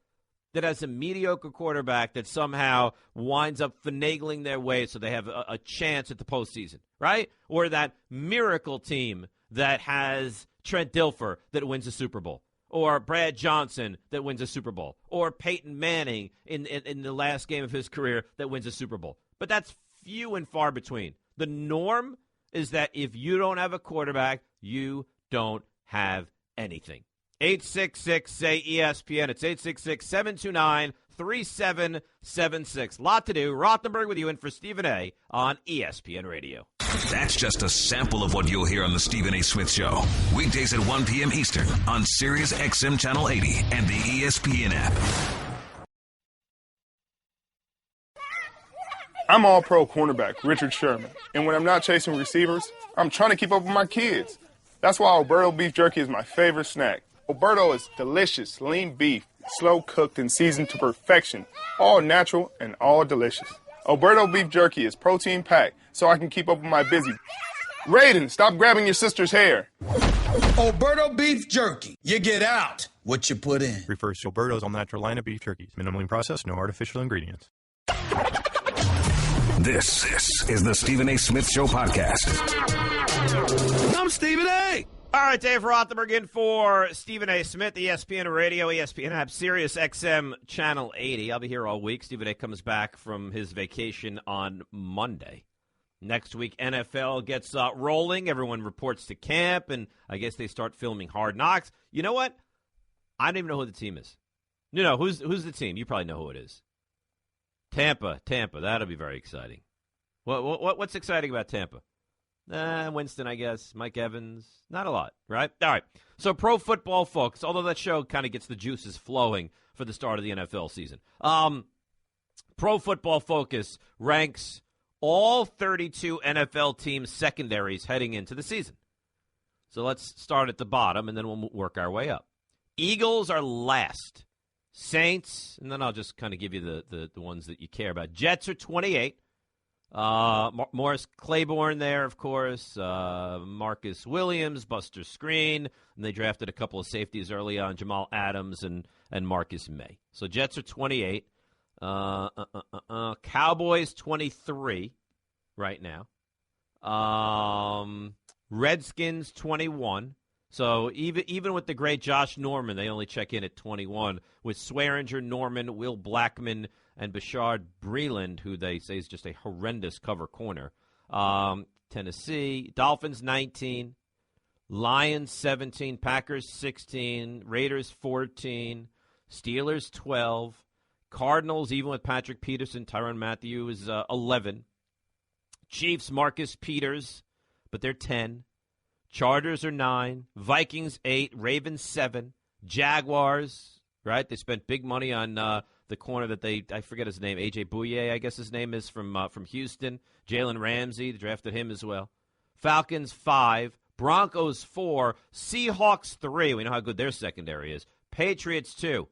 S5: that has a mediocre quarterback that somehow winds up finagling their way so they have a chance at the postseason, right? Or that miracle team that has Trent Dilfer that wins a Super Bowl, or Brad Johnson that wins a Super Bowl, or Peyton Manning in the last game of his career that wins a Super Bowl. But that's few and far between. The norm is that if you don't have a quarterback, you don't have anything. 866-SAY-ESPN. It's 866-729-3776. Lot to do. Rothenberg with you in for Stephen A. on ESPN Radio.
S4: That's just a sample of what you'll hear on the Stephen A. Smith Show. Weekdays at 1 p.m. Eastern on Sirius XM Channel 80 and the ESPN app.
S1: I'm all-pro cornerback Richard Sherman, and when I'm not chasing receivers, I'm trying to keep up with my kids. That's why Alberto beef jerky is my favorite snack. Alberto is delicious, lean beef, slow cooked and seasoned to perfection, all natural and all delicious. Alberto beef jerky is protein packed, so I can keep up with my busy. Raiden, stop grabbing your sister's hair.
S2: Alberto beef jerky. You get out what you put in.
S3: Refers to Alberto's all-natural line of beef jerkies. Minimally processed, no artificial ingredients.
S4: This is the Stephen A. Smith Show podcast.
S2: I'm Stephen A.
S5: All right, Dave Rothenberg in for Stephen A. Smith, ESPN Radio, ESPN app, Sirius XM Channel 80. I'll be here all week. Stephen A. comes back from his vacation on Monday. Next week, NFL gets rolling. Everyone reports to camp, and I guess they start filming Hard Knocks. You know what? I don't even know who the team is. You know, who's the team? You probably know who it is. Tampa. That'll be very exciting. What's exciting about Tampa? Winston, I guess. Mike Evans. Not a lot, right? All right. So Pro Football Focus, although that show kind of gets the juices flowing for the start of the NFL season. Pro Football Focus ranks all 32 NFL teams' secondaries heading into the season. So let's start at the bottom, and then we'll work our way up. Eagles are last. Saints, and then I'll just kind of give you the ones that you care about. Jets are 28. Morris Claiborne there, of course. Marcus Williams, Buster Screen. And they drafted a couple of safeties early on, Jamal Adams and Marcus May. So Jets are 28. Cowboys 23 right now. Redskins 21. So even with the great Josh Norman, they only check in at 21. With Swearinger, Norman, Will Blackman, and Bashard Breeland, who they say is just a horrendous cover corner. Tennessee, Dolphins 19, Lions 17, Packers 16, Raiders 14, Steelers 12, Cardinals, even with Patrick Peterson, Tyrann Mathieu is 11, Chiefs, Marcus Peters, but they're 10, Chargers are 9, Vikings 8, Ravens 7, Jaguars, right? They spent big money on the corner that I forget his name, A.J. Bouye, I guess his name is, from Houston. Jalen Ramsey, they drafted him as well. Falcons 5, Broncos 4, Seahawks 3. We know how good their secondary is. Patriots 2.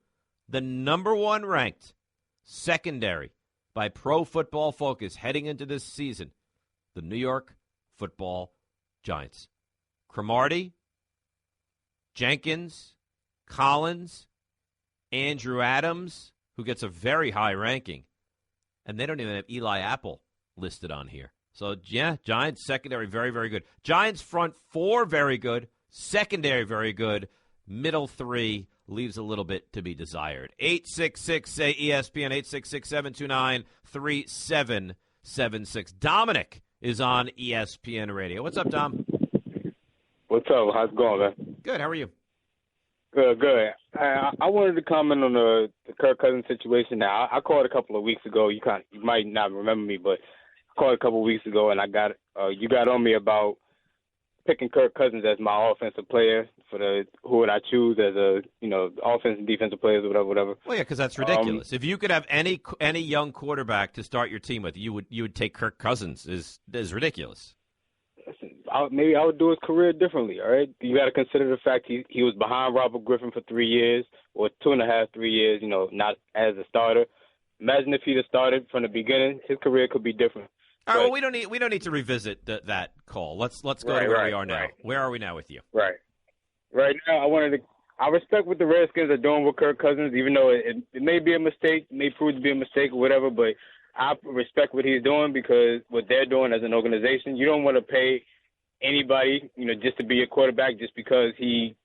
S5: The number 1 ranked secondary by Pro Football Focus heading into this season, the New York Football Giants. Cromartie, Jenkins, Collins, Andrew Adams, who gets a very high ranking, and they don't even have Eli Apple listed on here. So, yeah, Giants secondary very, very good. Giants front 4 very good, secondary very good, middle 3 leaves a little bit to be desired. 866-ESPN, 866-729-3776. Dominic is on ESPN Radio. What's up, Dom?
S13: What's up? How's it going, man?
S5: Good. How are you?
S13: Good. I wanted to comment on the Kirk Cousins situation. Now, I called a couple of weeks ago. You might not remember me, but I called a couple of weeks ago, and you got on me about picking Kirk Cousins as my offensive player for who would I choose as offensive and defensive players, whatever.
S5: Well, yeah, because that's ridiculous. If you could have any young quarterback to start your team with, you would take Kirk Cousins. Is ridiculous.
S13: Maybe I would do his career differently, all right? You got to consider the fact he was behind Robert Griffin for 3 years, or 2.5, 3 years, not as a starter. Imagine if he'd have started from the beginning, his career could be different.
S5: All right, well, we don't need to revisit that call. Let's go to where we are now. Right. Where are we now with you?
S13: Right. Right now, I respect what the Redskins are doing with Kirk Cousins, even though it may be a mistake, may prove to be a mistake or whatever, but I respect what he's doing because what they're doing as an organization, you don't want to pay anybody, just to be a quarterback just because he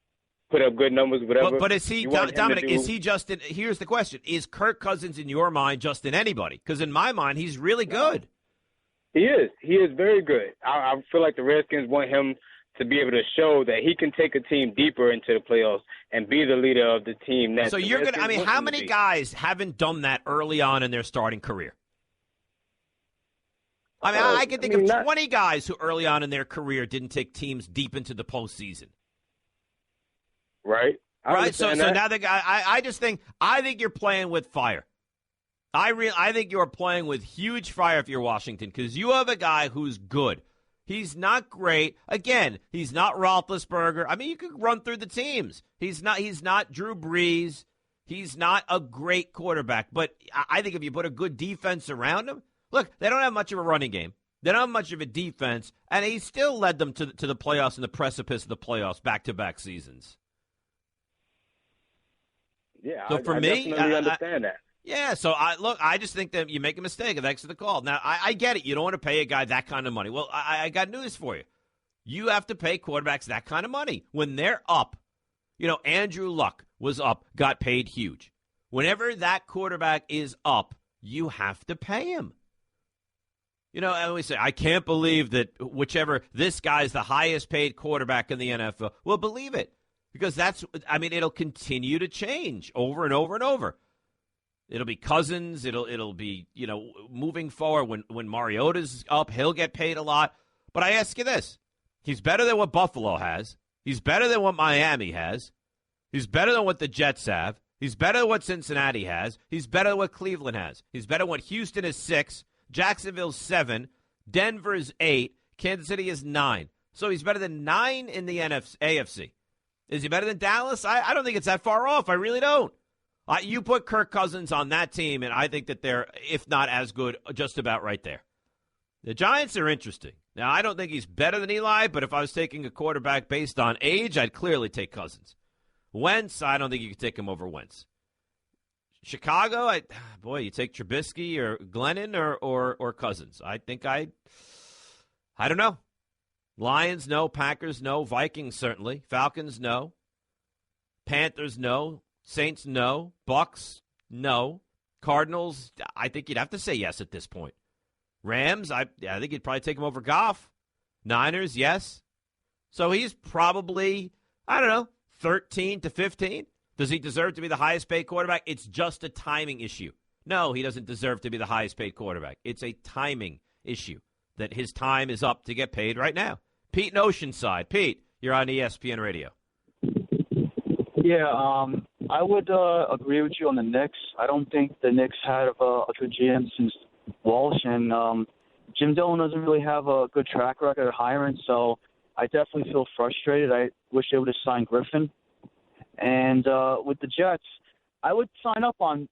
S13: put up good numbers, whatever.
S5: But is he, Dominic, is he Justin? Here's the question. Is Kirk Cousins, in your mind, just in anybody? Because in my mind, he's really good.
S13: He is. He is very good. I feel like the Redskins want him to be able to show that he can take a team deeper into the playoffs and be the leader of the team.
S5: So you're going to – how many guys haven't done that early on in their starting career? I can think of 20 guys who early on in their career didn't take teams deep into the postseason.
S13: Right.
S5: Right. So now the guy, I think you're playing with fire. I think you're playing with huge fire if you're Washington because you have a guy who's good. He's not great. Again, he's not Roethlisberger. I mean, you could run through the teams. He's not Drew Brees. He's not a great quarterback. But I think if you put a good defense around him, look, they don't have much of a running game. They don't have much of a defense, and he still led them to the playoffs and the precipice of the playoffs back-to-back seasons.
S13: Yeah,
S5: so for me,
S13: definitely understand that.
S5: Yeah, so I just think that you make a mistake. Thanks for the call. Now, I get it. You don't want to pay a guy that kind of money. Well, I got news for you. You have to pay quarterbacks that kind of money. When they're up, Andrew Luck was up, got paid huge. Whenever that quarterback is up, you have to pay him. And we say, I can't believe that this guy's the highest paid quarterback in the NFL. Well, believe it, because it'll continue to change over and over and over. It'll be Cousins. It'll be, moving forward when Mariota's up, he'll get paid a lot. But I ask you this. He's better than what Buffalo has. He's better than what Miami has. He's better than what the Jets have. He's better than what Cincinnati has. He's better than what Cleveland has. He's better than what Houston is 6, Jacksonville's 7, Denver's 8, Kansas City is 9. So he's better than 9 in the AFC. Is he better than Dallas? I don't think it's that far off. I really don't. You put Kirk Cousins on that team, and I think that they're, if not as good, just about right there. The Giants are interesting. Now, I don't think he's better than Eli, but if I was taking a quarterback based on age, I'd clearly take Cousins. Wentz, I don't think you could take him over Wentz. Chicago, you take Trubisky or Glennon or Cousins. I think I don't know. Lions, no. Packers, no. Vikings, certainly. Falcons, no. Panthers, no. Saints, no. Bucks, no. Cardinals, I think you'd have to say yes at this point. Rams, I think you'd probably take him over Goff. Niners, yes. So he's probably, 13 to 15. Does he deserve to be the highest paid quarterback? It's just a timing issue. No, he doesn't deserve to be the highest paid quarterback. It's a timing issue that his time is up to get paid right now. Pete in Oceanside. Pete, you're on ESPN Radio.
S14: Yeah, I would agree with you on the Knicks. I don't think the Knicks had a good GM since Walsh, and Jim Dillon doesn't really have a good track record of hiring, so I definitely feel frustrated. I wish they would have signed Griffin. And with the Jets, I would sign up on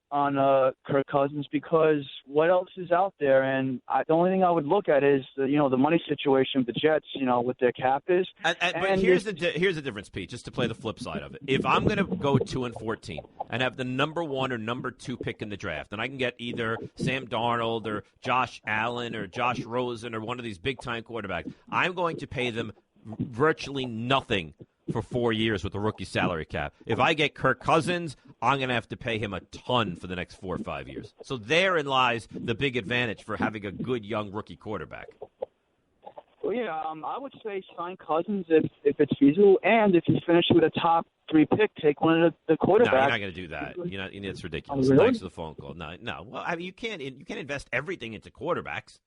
S14: Kirk Cousins because what else is out there? And the only thing I would look at is the money situation with the Jets, what their cap is.
S5: But here's the difference, Pete. Just to play the flip side of it, if I'm going to go 2-14 and have the number 1 or number 2 pick in the draft, and I can get either Sam Darnold or Josh Allen or Josh Rosen or one of these big time quarterbacks, I'm going to pay them virtually nothing for 4 years with the rookie salary cap. If I get Kirk Cousins, I'm going to have to pay him a ton for the next 4 or 5 years. So therein lies the big advantage for having a good young rookie quarterback.
S14: Well, yeah, I would say sign Cousins if it's feasible, and if you finish with a top 3 pick, take one of the quarterbacks.
S5: No, you're not going to do that. It's ridiculous.
S14: Really?
S5: Thanks for the phone call. No. Well, I mean, you can't invest everything into quarterbacks.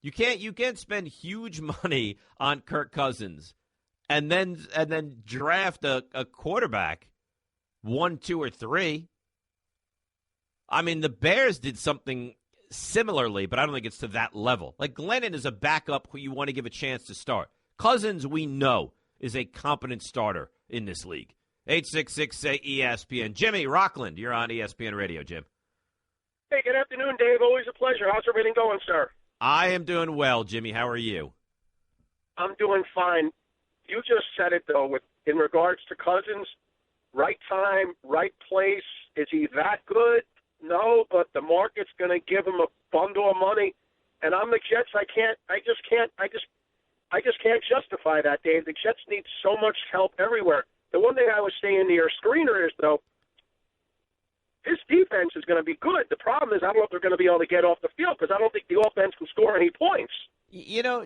S5: You can't spend huge money on Kirk Cousins and then draft a quarterback 1, 2, or 3. I mean, the Bears did something similarly, but I don't think it's to that level. Like, Glennon is a backup who you want to give a chance to start. Cousins, we know, is a competent starter in this league. 866-SAY-ESPN. Jimmy Rockland, you're on ESPN Radio, Jim.
S15: Hey, good afternoon, Dave. Always a pleasure. How's everything going, sir?
S5: I am doing well, Jimmy. How are you?
S15: I'm doing fine. You just said it, though, in regards to Cousins, right time, right place. Is he that good? No, but the market's going to give him a bundle of money. And I'm the Jets. I just can't justify that, Dave. The Jets need so much help everywhere. The one thing I was saying to your screener is, though, this defense is going to be good. The problem is I don't know if they're going to be able to get off the field because I don't think the offense can score any points.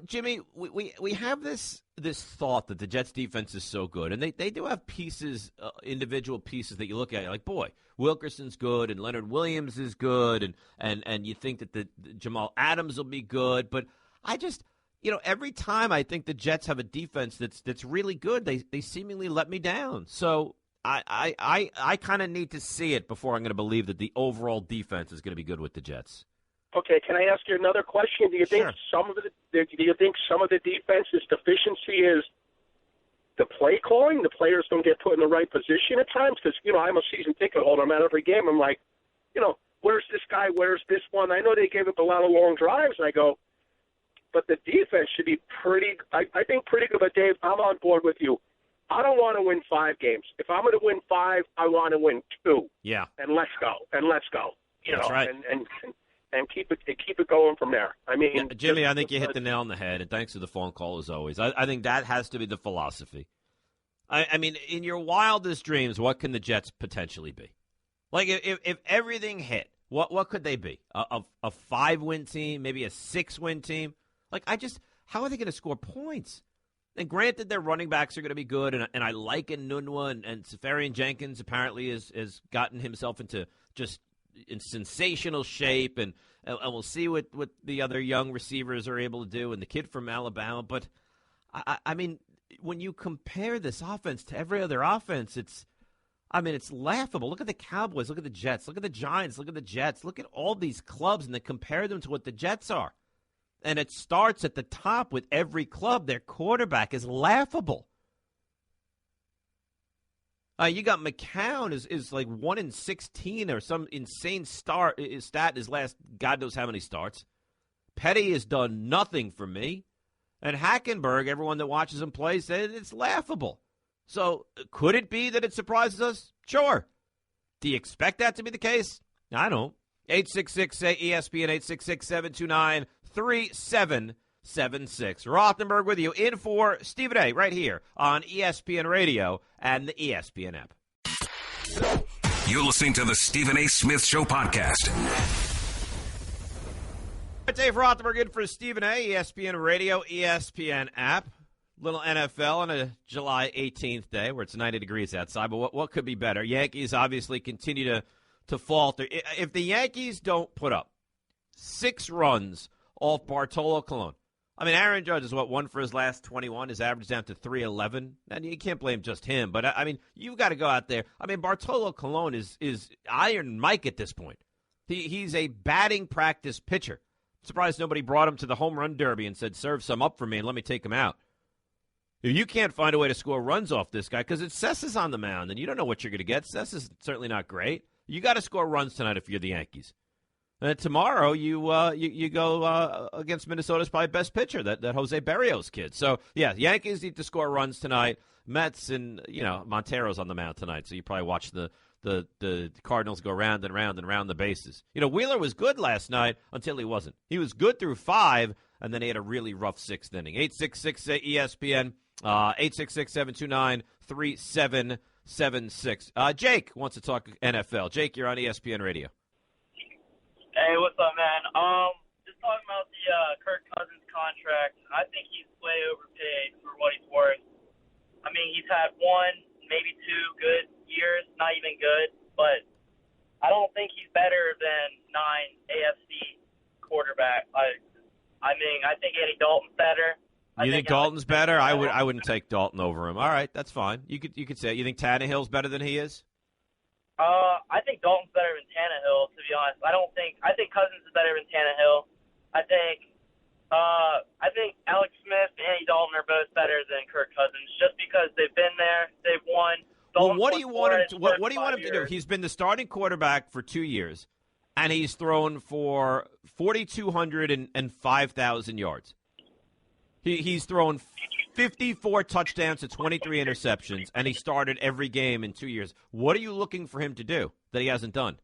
S5: Jimmy, we have this thought that the Jets defense is so good, and they do have pieces, individual pieces that you look at, you're like, boy, Wilkerson's good, and Leonard Williams is good, and you think that the Jamal Adams will be good, but I just, every time I think the Jets have a defense that's really good, they seemingly let me down. So I kind of need to see it before I'm going to believe that the overall defense is going to be good with the Jets.
S15: Okay, can I ask you another question? Do you think some of the defense's deficiency is the play calling? The players don't get put in the right position at times? Because, I'm a season ticket holder. I'm at every game. I'm like, where's this guy? Where's this one? I know they gave up a lot of long drives, and I go, but the defense should be pretty good. But, Dave, I'm on board with you. I don't want to win 5 games. If I'm going to win 5, I want to win 2.
S5: Yeah.
S15: And let's go.
S5: That's right.
S15: And keep it going from there. I mean,
S5: yeah, Jimmy, I think you hit the nail on the head, and thanks for the phone call as always. I think that has to be the philosophy. I mean, in your wildest dreams, what can the Jets potentially be? Like, if everything hit, what could they be? A 5-win team, maybe a 6-win team? Like, how are they going to score points? And granted, their running backs are going to be good, and I like Nunwa, and Safarian Jenkins apparently has gotten himself into just in sensational shape, and we'll see what the other young receivers are able to do, and the kid from Alabama. But, I mean, when you compare this offense to every other offense, it's laughable. Look at the Cowboys. Look at the Jets. Look at the Giants. Look at the Jets. Look at all these clubs, and then compare them to what the Jets are. And it starts at the top with every club. Their quarterback is laughable. You got McCown is like 1-16 or some insane stat his last God knows how many starts. Petty has done nothing for me. And Hackenberg, everyone that watches him play, said it's laughable. So could it be that it surprises us? Sure. Do you expect that to be the case? I don't. 866-ESPN, 866-729-3776. Rothenberg with you in for Stephen A. right here on ESPN Radio and the ESPN app.
S4: You're listening to the Stephen A. Smith Show podcast.
S5: Dave Rothenberg in for Stephen A. ESPN Radio, ESPN app. Little NFL on a July 18th day where it's 90 degrees outside, but what could be better? Yankees obviously continue to falter. If the Yankees don't put up 6 runs off Bartolo Colon, I mean, Aaron Judge is, 1 for his last 21. His average down to 311. And you can't blame just him. But, I mean, you've got to go out there. I mean, Bartolo Colon is Iron Mike at this point. He's a batting practice pitcher. Surprised nobody brought him to the home run derby and said, serve some up for me and let me take him out. If you can't find a way to score runs off this guy, because Cess is on the mound, and you don't know what you're going to get. Cess is certainly not great. You got to score runs tonight if you're the Yankees. And tomorrow you go against Minnesota's probably best pitcher, that Jose Berrios kid. So yeah, Yankees need to score runs tonight. Mets and Montero's on the mound tonight, so you probably watch the Cardinals go round and round and round the bases. Wheeler was good last night until he wasn't. He was good through 5, and then he had a really rough 6th inning. 866-ESPN, 866-729-3776. Jake wants to talk NFL. Jake, you're on ESPN Radio.
S16: Hey, what's up, man? Just talking about the Kirk Cousins contract. I think he's way overpaid for what he's worth. I mean, he's had 1, maybe 2 good years, not even good, but I don't think he's better than 9 AFC quarterback. I mean, I think Andy Dalton's better.
S5: You think Dalton's better? I wouldn't take Dalton over him. All right, that's fine. You could say it. You think Tannehill's better than he is?
S16: I think Dalton's better than Tannehill, to be honest. I think Cousins is better than Tannehill. I think Alex Smith and Andy Dalton are both better than Kirk Cousins, just because they've been there, they've won.
S5: Well, what do you want him to? What do you want him to do? He's been the starting quarterback for 2 years, and he's thrown for 4,200 and 5,000 yards. He's thrown 54 touchdowns to 23 interceptions, and he started every game in 2 years. What are you looking for him to do that he hasn't done?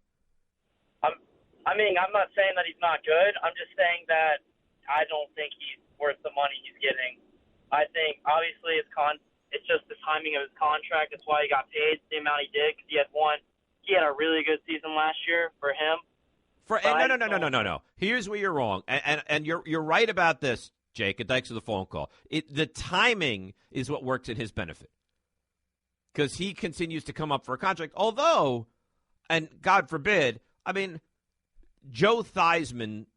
S16: I mean, I'm not saying that he's not good. I'm just saying that I don't think he's worth the money he's getting. I think, obviously, it's just the timing of his contract. That's why he got paid the amount he did, because he had a really good season last year for him.
S5: No. Here's where you're wrong, and you're right about this, Jake, and thanks for the phone call. The timing is what works in his benefit, because he continues to come up for a contract. Although, and God forbid, I mean, Joe Theismann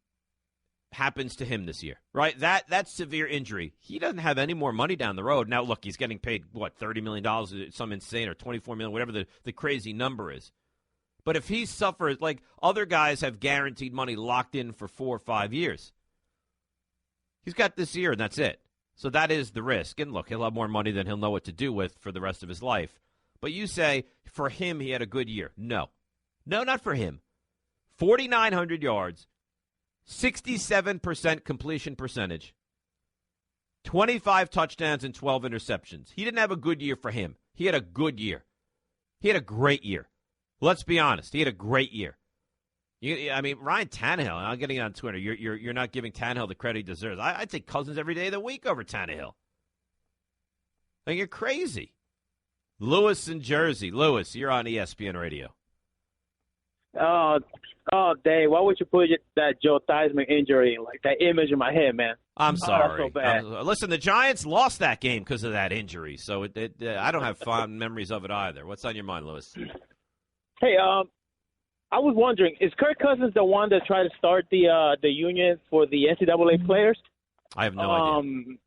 S5: happens to him this year, right? That severe injury. He doesn't have any more money down the road. Now, look, he's getting paid, $30 million, some insane, or $24 million, whatever the crazy number is. But if he suffers, like other guys have guaranteed money locked in for 4 or 5 years. He's got this year, and that's it. So that is the risk. And look, he'll have more money than he'll know what to do with for the rest of his life. But you say, for him, he had a good year. No, not for him. 4,900 yards, 67% completion percentage, 25 touchdowns and 12 interceptions. He didn't have a good year for him. He had a good year. He had a great year. Let's be honest. He had a great year. I mean, Ryan Tannehill, and I'm getting it on Twitter, you're not giving Tannehill the credit he deserves. I'd take Cousins every day of the week over Tannehill. I mean, you're crazy. Lewis in Jersey. Lewis, you're on ESPN Radio.
S8: Dave, why would you put that Joe Theismann injury, like that image in my head, man?
S5: I'm sorry.
S8: That's so bad.
S5: Listen, the Giants lost that game because of that injury, so I don't have fond memories of it either. What's on your mind, Lewis?
S8: Hey, I was wondering, is Kirk Cousins the one that tried to start the union for the NCAA players?
S5: I have no idea.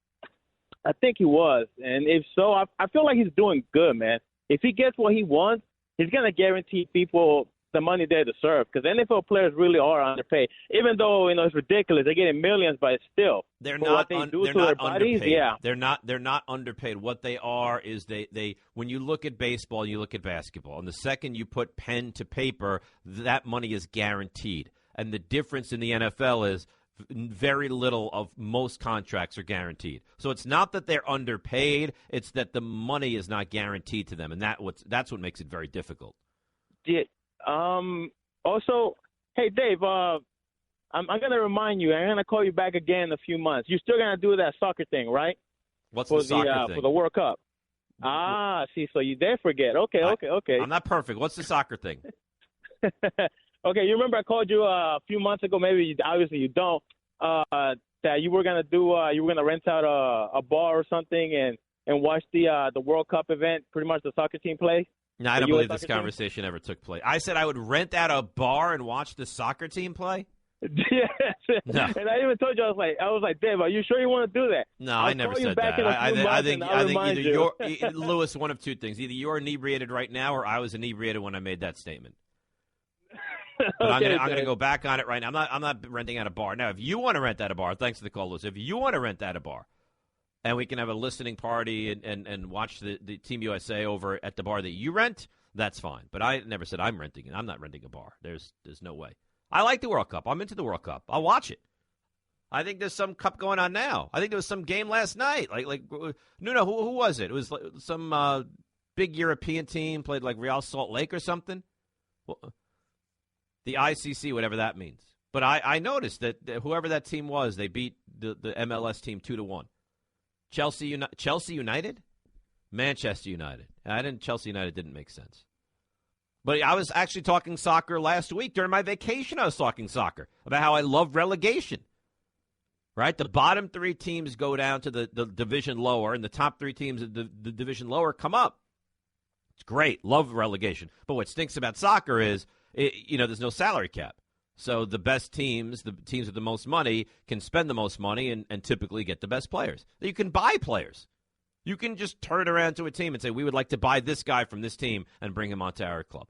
S8: I think he was, and if so, I feel like he's doing good, man. If he gets what he wants, he's gonna guarantee people the money they deserve, because NFL players really are underpaid. Even though it's ridiculous, they're getting millions, but still,
S5: they're not underpaid.
S8: Bodies, yeah,
S5: they're not underpaid. What they are is they when you look at baseball, you look at basketball, and the second you put pen to paper, that money is guaranteed. And the difference in the NFL is very little of most contracts are guaranteed. So it's not that they're underpaid; it's that the money is not guaranteed to them, and that's what makes it very difficult.
S8: Yeah. Also, hey Dave, I'm gonna remind you. I'm gonna call you back again in a few months. You're still gonna do that soccer thing, right?
S5: What's the soccer thing?
S8: For the World Cup. See, so you did forget. Okay.
S5: I'm not perfect. What's the soccer thing?
S8: Okay, you remember I called you a few months ago. Maybe obviously you don't. That you were gonna rent out a bar or something and watch the World Cup event. Pretty much the soccer team play.
S5: No, I don't believe this conversation ever took place. I said I would rent out a bar and watch the soccer team play.
S8: Yes. No. And I even told you, I was like, Dave, are you sure you want to do that?
S5: No, I never said that. I think either you're Lewis, one of two things. Either you're inebriated right now, or I was inebriated when I made that statement. But I'm gonna go back on it right now. I'm not renting out a bar. Now, if you want to rent out a bar, thanks for the call, Lewis. If you want to rent out a bar, and we can have a listening party and watch the Team USA over at the bar that you rent, that's fine. But I never said I'm renting it. I'm not renting a bar. There's no way. I like the World Cup. I'm into the World Cup. I'll watch it. I think there's some cup going on now. I think there was some game last night. No, who was it? It was some big European team played like Real Salt Lake or something. Well, the ICC, whatever that means. But I noticed that whoever that team was, they beat the MLS team 2-1. Chelsea United? Manchester United. Chelsea United didn't make sense. But I was actually talking soccer last week. During my vacation, I was talking soccer about how I love relegation. Right? The bottom three teams go down to the division lower, and the top three teams of the division lower come up. It's great. Love relegation. But what stinks about soccer is, there's no salary cap. So the best teams, the teams with the most money, can spend the most money and typically get the best players. You can buy players. You can just turn around to a team and say, we would like to buy this guy from this team and bring him onto our club.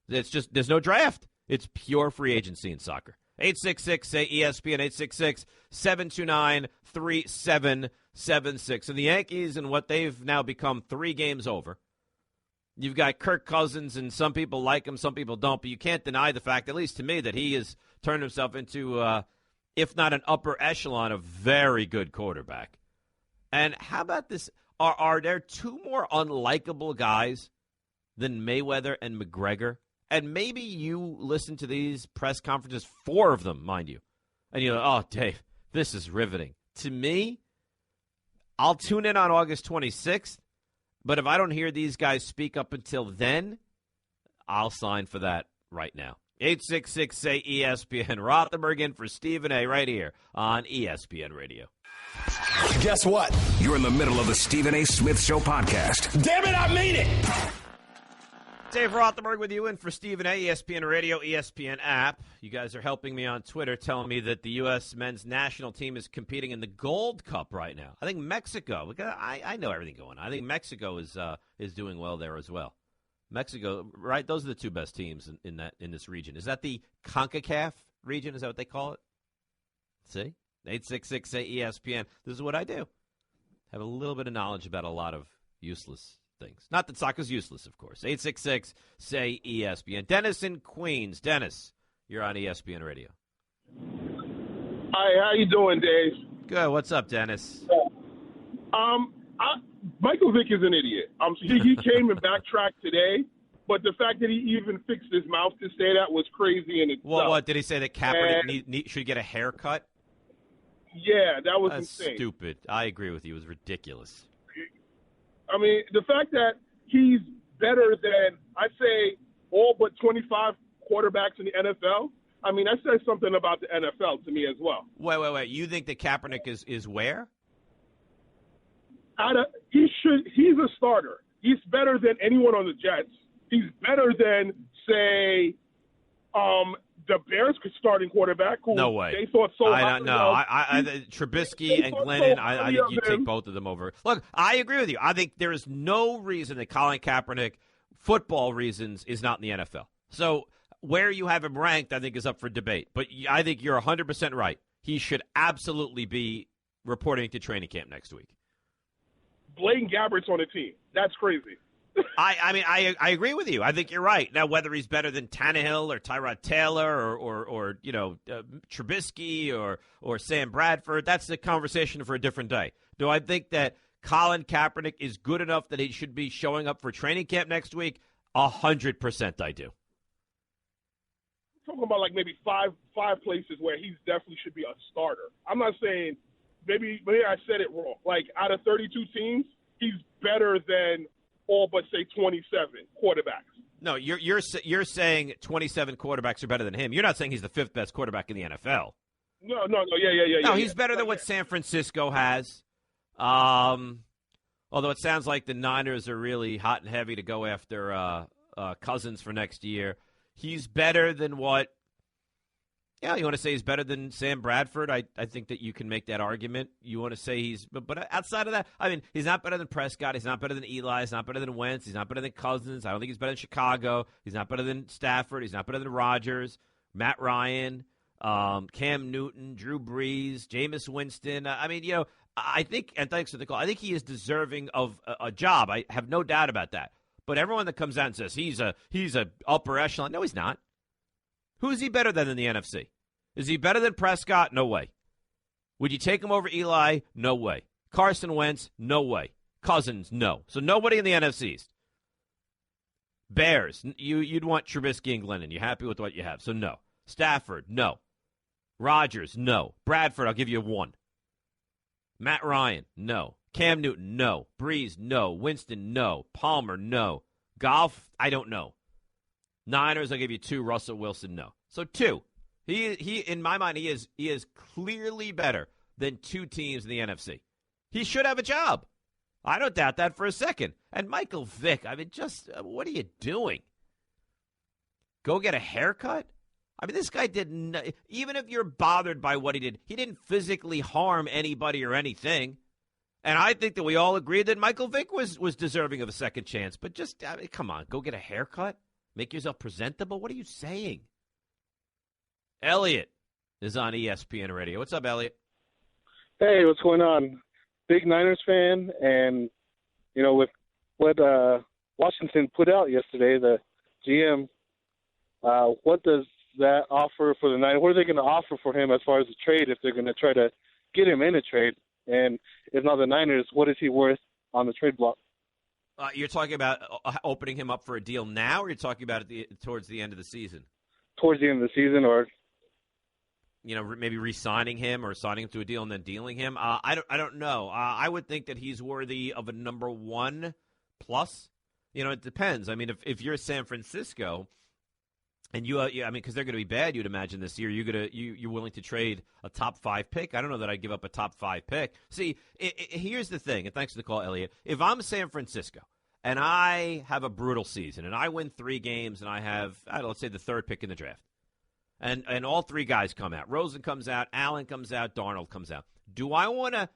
S5: It's just, there's no draft. It's pure free agency in soccer. 866-SAY-ESPN, 866-729-3776. And the Yankees and what they've now become 3 games over. You've got Kirk Cousins, and some people like him, some people don't, but you can't deny the fact, at least to me, that he has turned himself into, if not an upper echelon, a very good quarterback. And how about this? Are there 2 more unlikable guys than Mayweather and McGregor? And maybe you listen to these press conferences, 4 of them, mind you, and you're like, oh, Dave, this is riveting. To me, I'll tune in on August 26th, but if I don't hear these guys speak up until then, I'll sign for that right now. 866-SAY-ESPN. Rothenberg in for Stephen A. right here on ESPN Radio.
S2: Guess what?
S4: You're in the middle of the Stephen A. Smith Show podcast.
S2: Damn it, I mean it!
S5: Dave Rothenberg with you in for Stephen A. ESPN Radio, ESPN app. You guys are helping me on Twitter, telling me that the U.S. men's national team is competing in the Gold Cup right now. I think Mexico, I know everything going on. I think Mexico is doing well there as well. Mexico, right? Those are the 2 best teams in this region. Is that the CONCACAF region? Is that what they call it? See? 866-ESPN. This is what I do. Have a little bit of knowledge about a lot of useless things. Not that soccer's useless, of course. 866-SAY-ESPN. Dennis in Queens. Dennis, you're on ESPN Radio.
S17: Hi, how you doing, Dave?
S5: Good. What's up, Dennis?
S17: Michael Vick is an idiot. He came and backtracked today, but the fact that he even fixed his mouth to say that was crazy in itself.
S5: What did he say, that Kaepernick should get a haircut?
S17: Yeah, that was
S5: That's
S17: insane.
S5: Stupid. I agree with you. It was ridiculous.
S17: I mean, the fact that he's better than, I'd say, all but 25 quarterbacks in the NFL, I mean, that says something about the NFL to me as well.
S5: Wait. You think that Kaepernick is where?
S17: He's a starter. He's better than anyone on the Jets. He's better than, say, the Bears starting quarterback. Who
S5: no way.
S17: They thought so.
S5: I don't know. Trubisky and Glennon. I think you take both of them over. Look, I agree with you. I think there is no reason that Colin Kaepernick, football reasons, is not in the NFL. So where you have him ranked, I think, is up for debate. But I think you're 100% right. He should absolutely be reporting to training camp next week.
S17: Blaine Gabbert's on the team. That's crazy.
S5: I agree with you. I think you're right. Now, whether he's better than Tannehill or Tyrod Taylor or Trubisky or Sam Bradford, that's a conversation for a different day. Do I think that Colin Kaepernick is good enough that he should be showing up for training camp next week? 100% I do.
S17: Talking about like maybe five places where he definitely should be a starter. I'm not saying maybe I said it wrong. Like out of 32 teams, he's better than all but say 27 quarterbacks.
S5: No, you're saying 27 quarterbacks are better than him. You're not saying he's the fifth best quarterback in the NFL.
S17: No, yeah.
S5: No, he's better than what San Francisco has. Although it sounds like the Niners are really hot and heavy to go after Cousins for next year. He's better than what? Yeah, you want to say he's better than Sam Bradford? I think that you can make that argument. You want to say he's – but outside of that, I mean, he's not better than Prescott. He's not better than Eli. He's not better than Wentz. He's not better than Cousins. I don't think he's better than Chicago. He's not better than Stafford. He's not better than Rodgers, Matt Ryan, Cam Newton, Drew Brees, Jameis Winston. I mean, I think – and thanks for the call. I think he is deserving of a job. I have no doubt about that. But everyone that comes out and says he's a upper echelon – no, he's not. Who is he better than in the NFC? Is he better than Prescott? No way. Would you take him over Eli? No way. Carson Wentz? No way. Cousins? No. So nobody in the NFC East. Bears? You'd want Trubisky and Glennon. You happy with what you have? So no. Stafford? No. Rodgers? No. Bradford? I'll give you one. Matt Ryan? No. Cam Newton? No. Breeze? No. Winston? No. Palmer? No. Goff? I don't know. Niners, I'll give you two. Russell Wilson, no. So two. He in my mind, he is clearly better than two teams in the NFC. He should have a job. I don't doubt that for a second. And Michael Vick, I mean, just what are you doing? Go get a haircut? I mean, this guy didn't. Even if you're bothered by what he didn't physically harm anybody or anything. And I think that we all agreed that Michael Vick was deserving of a second chance. But just, I mean, come on, go get a haircut? Make yourself presentable? What are you saying? Elliot is on ESPN Radio. What's up, Elliot?
S18: Hey, what's going on? Big Niners fan, and, with what Washington put out yesterday, the GM, what does that offer for the Niners? What are they going to offer for him as far as the trade if they're going to try to get him in a trade? And if not the Niners, what is he worth on the trade block?
S5: You're talking about opening him up for a deal now, or you're talking about towards the end of the season?
S18: Towards the end of the season, or
S5: maybe re-signing him or signing him to a deal and then dealing him. I don't know. I would think that he's worthy of a number one plus. It depends. I mean, if you're San Francisco, and because they're going to be bad, you'd imagine this year. You're willing to trade a top 5 pick? I don't know that I'd give up a top 5 pick. See, here's the thing, and thanks for the call, Elliot. If I'm San Francisco and I have a brutal season and I win 3 games and I have, let's say, the 3rd pick in the draft, and all 3 guys come out, Rosen comes out, Allen comes out, Darnold comes out, do I want to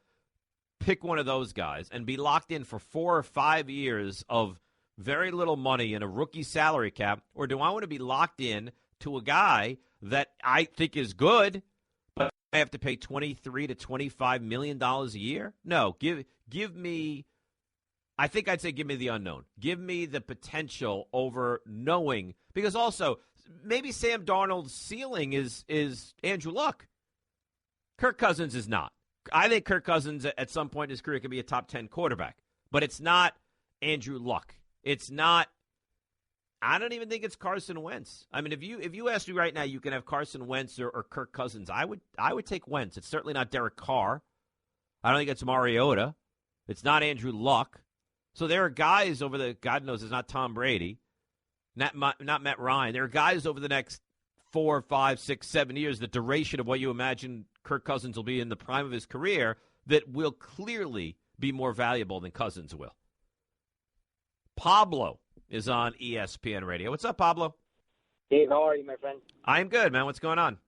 S5: pick one of those guys and be locked in for 4 or 5 years of very little money and a rookie salary cap, or do I want to be locked in to a guy that I think is good, but I have to pay $23 to $25 million a year? No, give me. I think I'd say give me the unknown. Give me the potential over knowing, because also maybe Sam Darnold's ceiling is Andrew Luck. Kirk Cousins is not. I think Kirk Cousins at some point in his career could be a top 10 quarterback, but it's not Andrew Luck. It's not. I don't even think it's Carson Wentz. I mean, if you ask me right now, you can have Carson Wentz or Kirk Cousins. I would take Wentz. It's certainly not Derek Carr. I don't think it's Mariota. It's not Andrew Luck. So there are guys over the, God knows it's not Tom Brady, not Matt Ryan. There are guys over the next 4, 5, 6, 7 years, the duration of what you imagine Kirk Cousins will be in the prime of his career, that will clearly be more valuable than Cousins will. Pablo is on ESPN Radio. What's up, Pablo?
S19: Dave, how are you, my friend?
S5: I'm good, man. What's going on?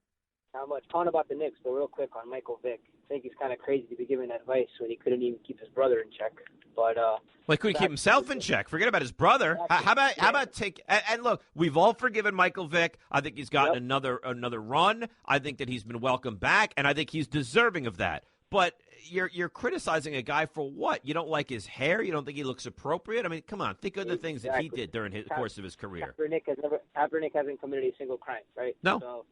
S19: Not much. Calling about the Knicks, but real quick on Michael Vick. I think he's kind of crazy to be giving advice when he couldn't even keep his brother in check. But
S5: he couldn't keep himself in check. Forget about his brother. How about take and look? We've all forgiven Michael Vick. I think he's gotten another run. I think that he's been welcomed back, and I think he's deserving of that. But you're criticizing a guy for what? You don't like his hair? You don't think he looks appropriate? I mean, come on. Think of the things that he did during the course of his career.
S19: Kaepernick hasn't committed a single crime, right?
S5: No.
S19: So,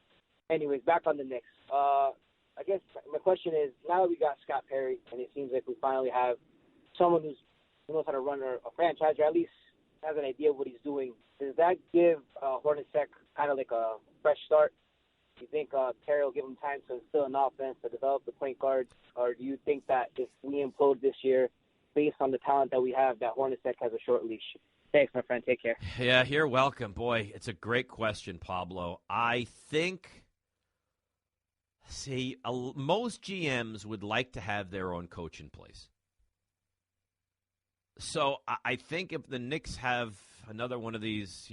S19: anyways, back on the Knicks. I guess my question is, now that we got Scott Perry, and it seems like we finally have someone who knows how to run a franchise, or at least has an idea of what he's doing, does that give Hornacek kind of like a fresh start? Do you think Perry will give him time to instill an offense, to develop the point guards, or do you think that if we implode this year, based on the talent that we have, that Hornacek has a short leash? Thanks, my friend. Take care.
S5: Yeah, you're welcome. Boy, it's a great question, Pablo. I think, most GMs would like to have their own coach in place. So I think if the Knicks have another one of these,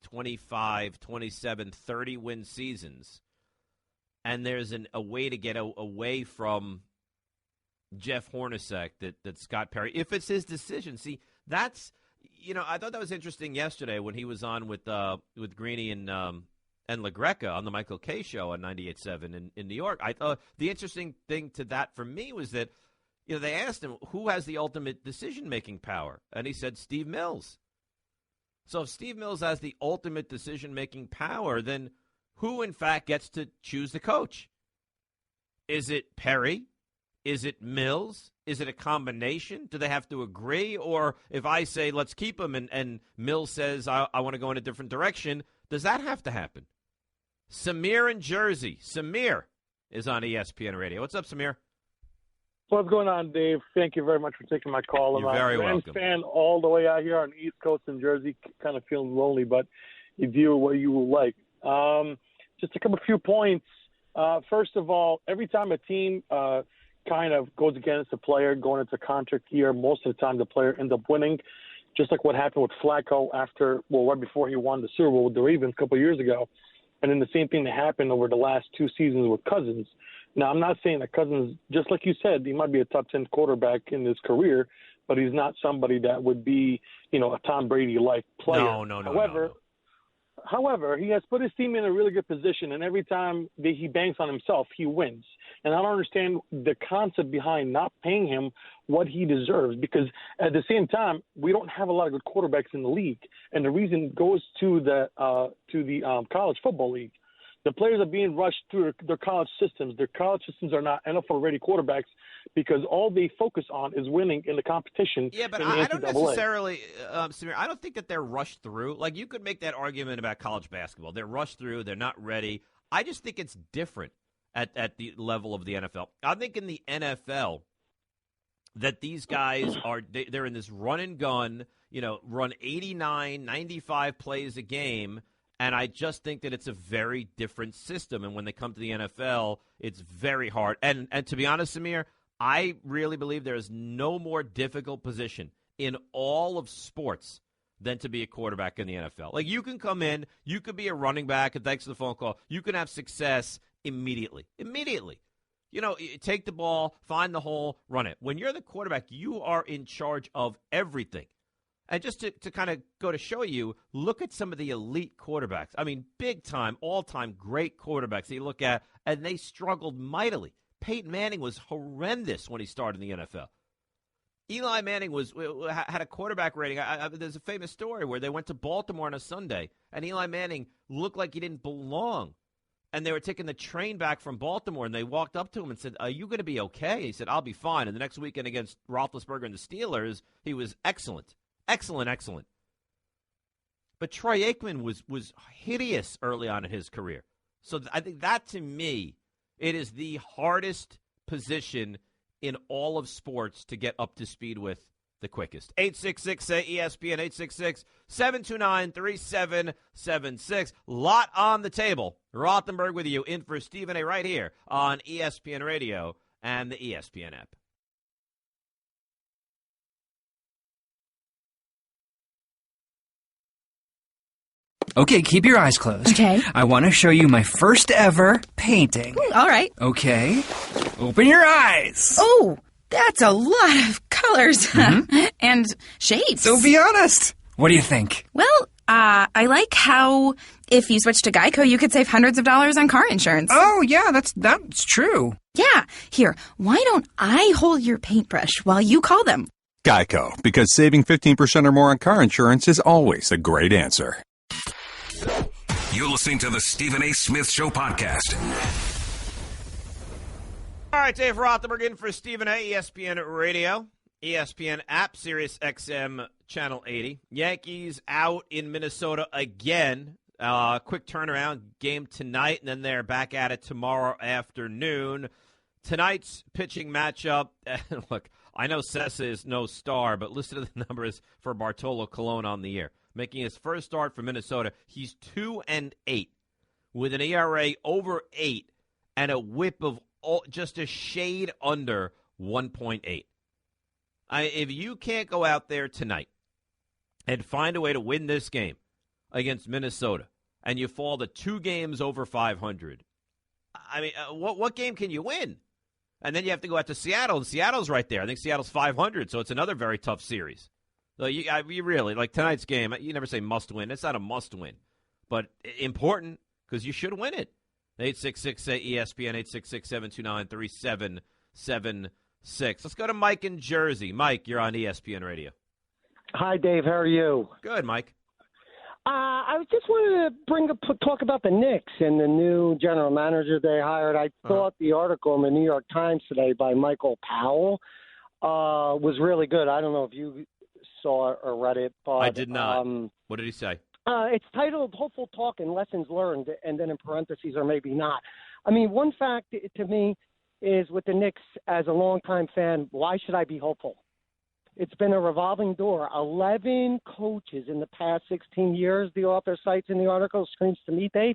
S5: 25, 27, 30-win seasons, and there's a way to get away from Jeff Hornacek that Scott Perry, if it's his decision. See, that's, I thought that was interesting yesterday when he was on with Greeny and LaGreca on the Michael Kay show on 98.7 in New York. I thought the interesting thing to that for me was that, they asked him, who has the ultimate decision-making power? And he said, Steve Mills. So if Steve Mills has the ultimate decision-making power, then who, in fact, gets to choose the coach? Is it Perry? Is it Mills? Is it a combination? Do they have to agree? Or if I say, let's keep him, and Mills says, I want to go in a different direction, does that have to happen? Samir in Jersey. Samir is on ESPN Radio. What's up, Samir?
S20: What's going on, Dave? Thank you very much for taking my call.
S5: You're very welcome.
S20: I'm a fan all the way out here on the East Coast in Jersey, kind of feeling lonely, but you view what you like. Just a few points. First of all, every time a team kind of goes against a player going into contract year, most of the time the player ends up winning, just like what happened with Flacco right before he won the Super Bowl with the Ravens a couple of years ago. And then the same thing that happened over the last 2 seasons with Cousins. Now, I'm not saying that Cousins, just like you said, he might be a top 10 quarterback in his career, but he's not somebody that would be, a Tom Brady-like player.
S5: No.
S20: However, he has put his team in a really good position, and every time he banks on himself, he wins. And I don't understand the concept behind not paying him what he deserves, because at the same time, we don't have a lot of good quarterbacks in the league, and the reason goes to the college football league. The players are being rushed through their college systems. Their college systems are not NFL-ready quarterbacks because all they focus on is winning in the competition.
S5: Yeah, but I don't necessarily, Samir, I don't think that they're rushed through. Like, you could make that argument about college basketball. They're rushed through. They're not ready. I just think it's different at the level of the NFL. I think in the NFL that these guys they're in this run and gun, run 89, 95 plays a game. And I just think that it's a very different system. And when they come to the NFL, it's very hard. And to be honest, Samir, I really believe there is no more difficult position in all of sports than to be a quarterback in the NFL. Like, you can come in, you could be a running back, and thanks to the phone call, you can have success immediately. Immediately. Take the ball, find the hole, run it. When you're the quarterback, you are in charge of everything. And just to kind of go to show you, look at some of the elite quarterbacks. I mean, big-time, all-time great quarterbacks that you look at, and they struggled mightily. Peyton Manning was horrendous when he started in the NFL. Eli Manning had a quarterback rating. There's a famous story where they went to Baltimore on a Sunday, and Eli Manning looked like he didn't belong. And they were taking the train back from Baltimore, and they walked up to him and said, "Are you going to be okay?" He said, "I'll be fine." And the next weekend against Roethlisberger and the Steelers, he was excellent. Excellent. But Troy Aikman was hideous early on in his career. So I think that, to me, it is the hardest position in all of sports to get up to speed with the quickest. 866-ESPN, 866-729-3776. Lot on the table. Rothenberg with you, in for Stephen A. right here on ESPN Radio and the ESPN app.
S10: Okay, keep your eyes closed.
S21: Okay.
S10: I want to show you my first ever painting.
S21: All right.
S10: Okay. Open your eyes.
S21: Oh, that's a lot of colors and shapes.
S10: So be honest. What do you think?
S21: Well, I like how if you switch to Geico, you could save hundreds of dollars on car insurance.
S22: Oh, yeah, that's true.
S21: Yeah. Here, why don't I hold your paintbrush while you call them?
S11: Geico, because saving 15% or more on car insurance is always a great answer.
S4: You're listening to the Stephen A. Smith Show podcast.
S5: All right, Dave Rothenberg in for Stephen A. ESPN Radio, ESPN app, Sirius XM Channel 80. Yankees out in Minnesota again. Quick turnaround game tonight, and then they're back at it tomorrow afternoon. Tonight's pitching matchup, look, I know Sessa is no star, but listen to the numbers for Bartolo Colon on the year. Making his first start for Minnesota, he's 2-8 with an ERA over 8 and a whip of just a shade under 1.8. If you can't go out there tonight and find a way to win this game against Minnesota and you fall to 2 games over 500, I mean, what game can you win? And then you have to go out to Seattle, and Seattle's right there. I think Seattle's 500, so it's another very tough series. So you really, like tonight's game, you never say must win. It's not a must win, but important because you should win it. 866-ESPN, 866-729-3776. Let's go to Mike in Jersey. Mike, you're on ESPN Radio.
S23: Hi, Dave. How are you?
S5: Good, Mike.
S23: I just wanted to talk about the Knicks and the new general manager they hired. I thought the article in the New York Times today by Michael Powell was really good. I don't know if you saw it or read it. But,
S5: I did not. What did he say?
S23: It's titled Hopeful Talk and Lessons Learned, and then in parentheses, or maybe not. I mean, one fact to me is with the Knicks, as a longtime fan, why should I be hopeful? It's been a revolving door. 11 coaches in the past 16 years, the author cites in the article, screams to me, Dave,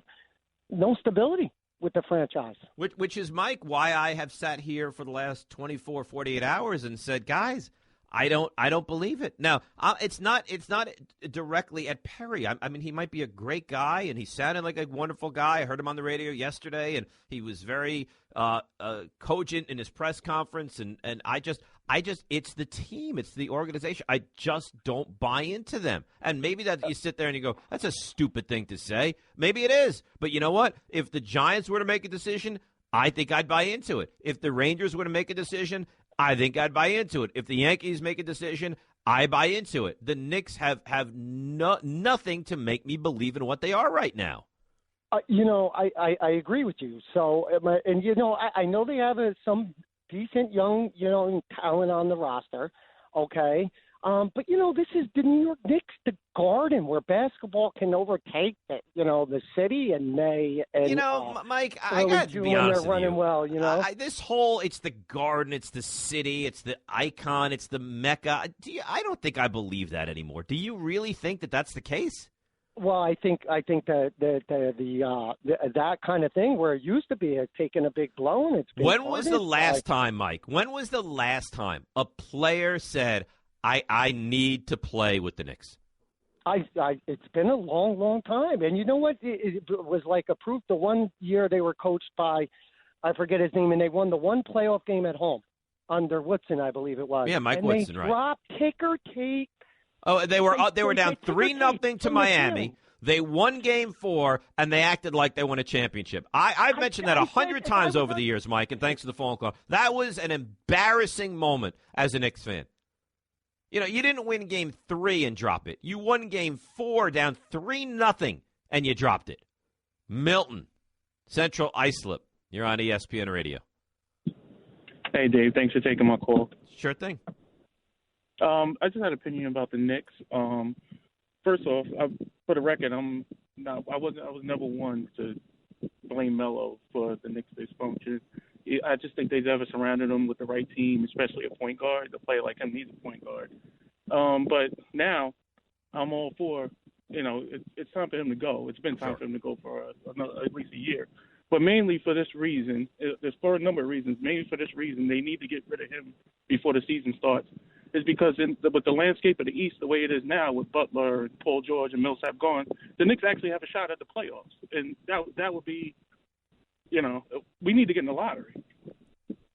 S23: no stability with the franchise.
S5: Which is, Mike, why I have sat here for the last 24, 48 hours and said, guys, I don't believe it. Now, it's not directly at Perry. I mean, he might be a great guy, and he sounded like a wonderful guy. I heard him on the radio yesterday, and he was very cogent in his press conference. And I just, it's the team, it's the organization. I just don't buy into them. And maybe that you sit there and you go, that's a stupid thing to say. Maybe it is, but you know what? If the Giants were to make a decision, I think I'd buy into it. If the Rangers were to make a decision, I think I'd buy into it. If the Yankees make a decision, I buy into it. The Knicks have nothing to make me believe in what they are right now.
S23: I agree with you. So, and I know they have some decent young, talent on the roster. Okay. But, this is the New York Knicks, the Garden, where basketball can overtake the city, and
S5: Mike, I got to be honest
S23: they're running well,
S5: it's the Garden, it's the city, it's the icon, it's the Mecca. I don't think I believe that anymore. Do you really think that that's the case?
S23: Well, I think that that kind of thing where it used to be has taken a big blow, and it's been
S5: When was the last time, Mike? When was the last time a player said, I need to play with the Knicks?
S23: It's been a long, long time. And you know what? It was like a proof. The one year they were coached by, I forget his name, and they won the one playoff game at home under Woodson, I believe it was.
S5: Yeah, Mike
S23: and
S5: Woodson,
S23: they
S5: right.
S23: dropped ticker tape.
S5: Oh, they were down 3-0 to Miami. They won Game 4, and they acted like they won a championship. I've mentioned that 100 times over the years, Mike, and thanks for the phone call. That was an embarrassing moment as a Knicks fan. You didn't win Game 3 and drop it. You won Game 4 down 3-0, and you dropped it. Milton, Central Islip, you're on ESPN Radio.
S24: Hey, Dave, thanks for taking my call.
S5: Sure thing.
S24: I just had an opinion about the Knicks. First off, for the record, I was never one to blame Melo for the Knicks' dysfunction. I just think they never surrounded him with the right team, especially a point guard. A player like him needs a point guard. But now I'm all for, it's time for him to go. It's been time for him to go for at least a year. But mainly for this reason, there's for a number of reasons. Mainly for this reason, they need to get rid of him before the season starts. Is because with the landscape of the East the way it is now, with Butler, Paul George, and Millsap gone, the Knicks actually have a shot at the playoffs. And that would be, we need to get in the lottery.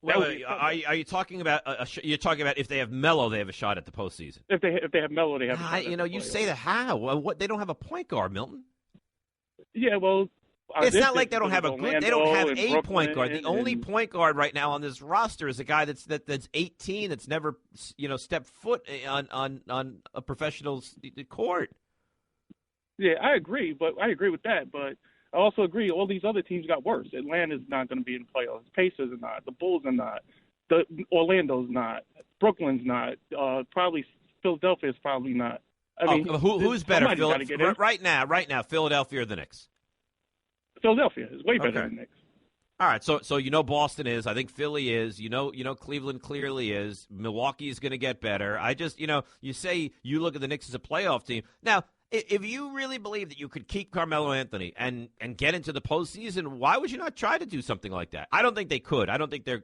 S5: Wait, are you talking about you're talking about if they have Melo, they have a shot at the postseason?
S24: If they have Melo, they have.
S5: You say that how? What they don't have a point guard, Milton.
S24: Yeah, well,
S5: it's not like they don't have a good. They don't have a
S24: Brooklyn
S5: point guard. The only point guard right now on this roster is a guy that's 18, that's never stepped foot on a professional court.
S24: Yeah, I agree with that, but I also agree all these other teams got worse. Atlanta's not going to be in the playoffs. Pacers are not. The Bulls are not. Orlando's not. Brooklyn's not. Probably Philadelphia's probably not. I mean,
S5: who's better? Right now, Philadelphia or the Knicks?
S24: Philadelphia is way better than the Knicks.
S5: All right, so Boston is. I think Philly is. Cleveland clearly is. Milwaukee is going to get better. I just, you say you look at the Knicks as a playoff team. Now, if you really believe that you could keep Carmelo Anthony and get into the postseason, why would you not try to do something like that? I don't think they could. I don't think they're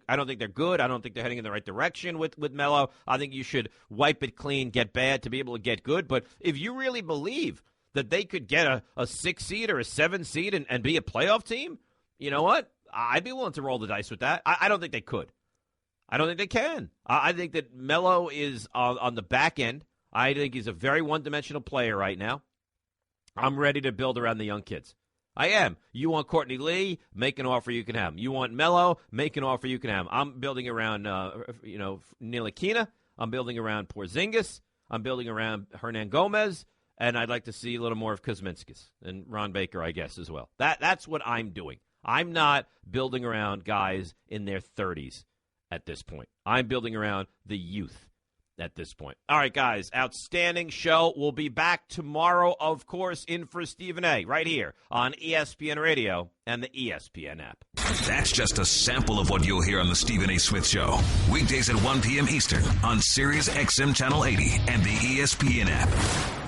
S5: good. I don't think they're heading in the right direction with Melo. I think you should wipe it clean, get bad to be able to get good. But if you really believe that they could get a 6 seed or a 7 seed and be a playoff team, you know what? I'd be willing to roll the dice with that. I don't think they could. I don't think they can. I think that Melo is on the back end. I think he's a very one-dimensional player right now. I'm ready to build around the young kids. I am. You want Courtney Lee? Make an offer, you can have him. You want Melo? Make an offer, you can have him. I'm building around, Ntilikina. I'm building around Porzingis. I'm building around Hernan Gomez. And I'd like to see a little more of Kuzminskis and Ron Baker, I guess, as well. That's what I'm doing. I'm not building around guys in their 30s at this point. I'm building around the youth at this point. All right, guys, outstanding show. We'll be back tomorrow, of course, in for Stephen A. right here on ESPN Radio and the ESPN app.
S4: That's just a sample of what you'll hear on the Stephen A. Smith Show. Weekdays at 1 p.m. Eastern on Sirius XM Channel 80 and the ESPN app.